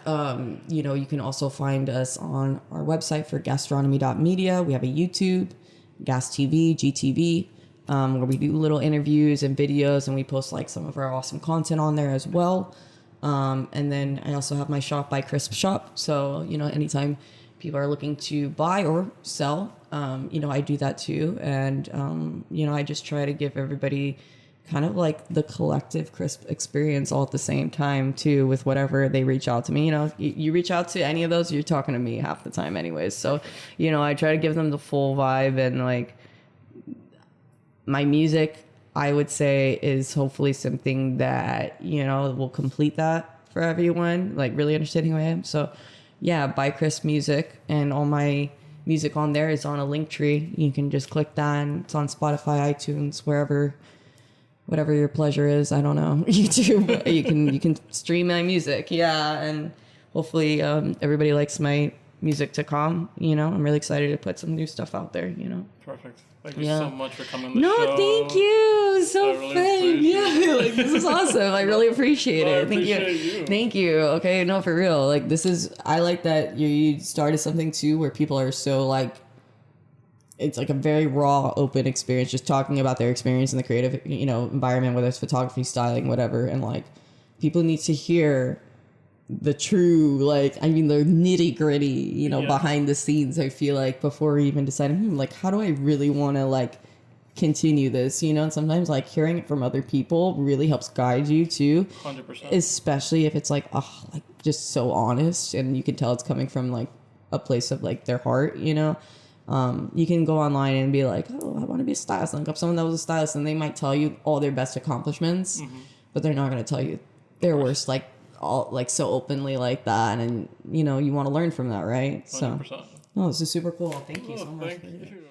you can also find us on our website for gastronomy.media. We have a YouTube, Gas TV, GTV. Where we do little interviews and videos, and we post like some of our awesome content on there as well. And then I also have my shop, By Crisp Shop. So, anytime people are looking to buy or sell, I do that too. And, I just try to give everybody kind of like the collective crisp experience all at the same time too, with whatever they reach out to me. You reach out to any of those, you're talking to me half the time anyways. So, I try to give them the full vibe, and like, my music, I would say, is hopefully something that, will complete that for everyone, like really understanding who I am. So yeah, By Chris Music, and all my music on there is on a link tree. You can just click that, and it's on Spotify, iTunes, whatever your pleasure is. I don't know, YouTube. you can stream my music. Yeah. And hopefully everybody likes my music to come. I'm really excited to put some new stuff out there, Perfect. Thank you so much for coming on the show. No, thank you. So fun. Yeah, like this is awesome. I really appreciate it. Thank you. Thank you. Okay, no, for real. Like I like that you started something too where people are so like, it's like a very raw, open experience, just talking about their experience in the creative, environment, whether it's photography, styling, whatever. And like, people need to hear the true, like, I mean, the nitty gritty, you know, behind the scenes, I feel like, before even deciding, like, how do I really want to, like, continue this, you know? And sometimes, like, hearing it from other people really helps guide you too. 100%. Especially if it's like, oh, like, just so honest, and you can tell it's coming from, like, a place of, like, their heart, you know? You can go online and be like, oh, I want to be a stylist. Look up someone that was a stylist, and they might tell you all their best accomplishments, but they're not going to tell you their worst, like, all, like, so openly like that. And, you know, you want to learn from that, right? 100%. So, no, this is super cool. Thank you so much. Thank you.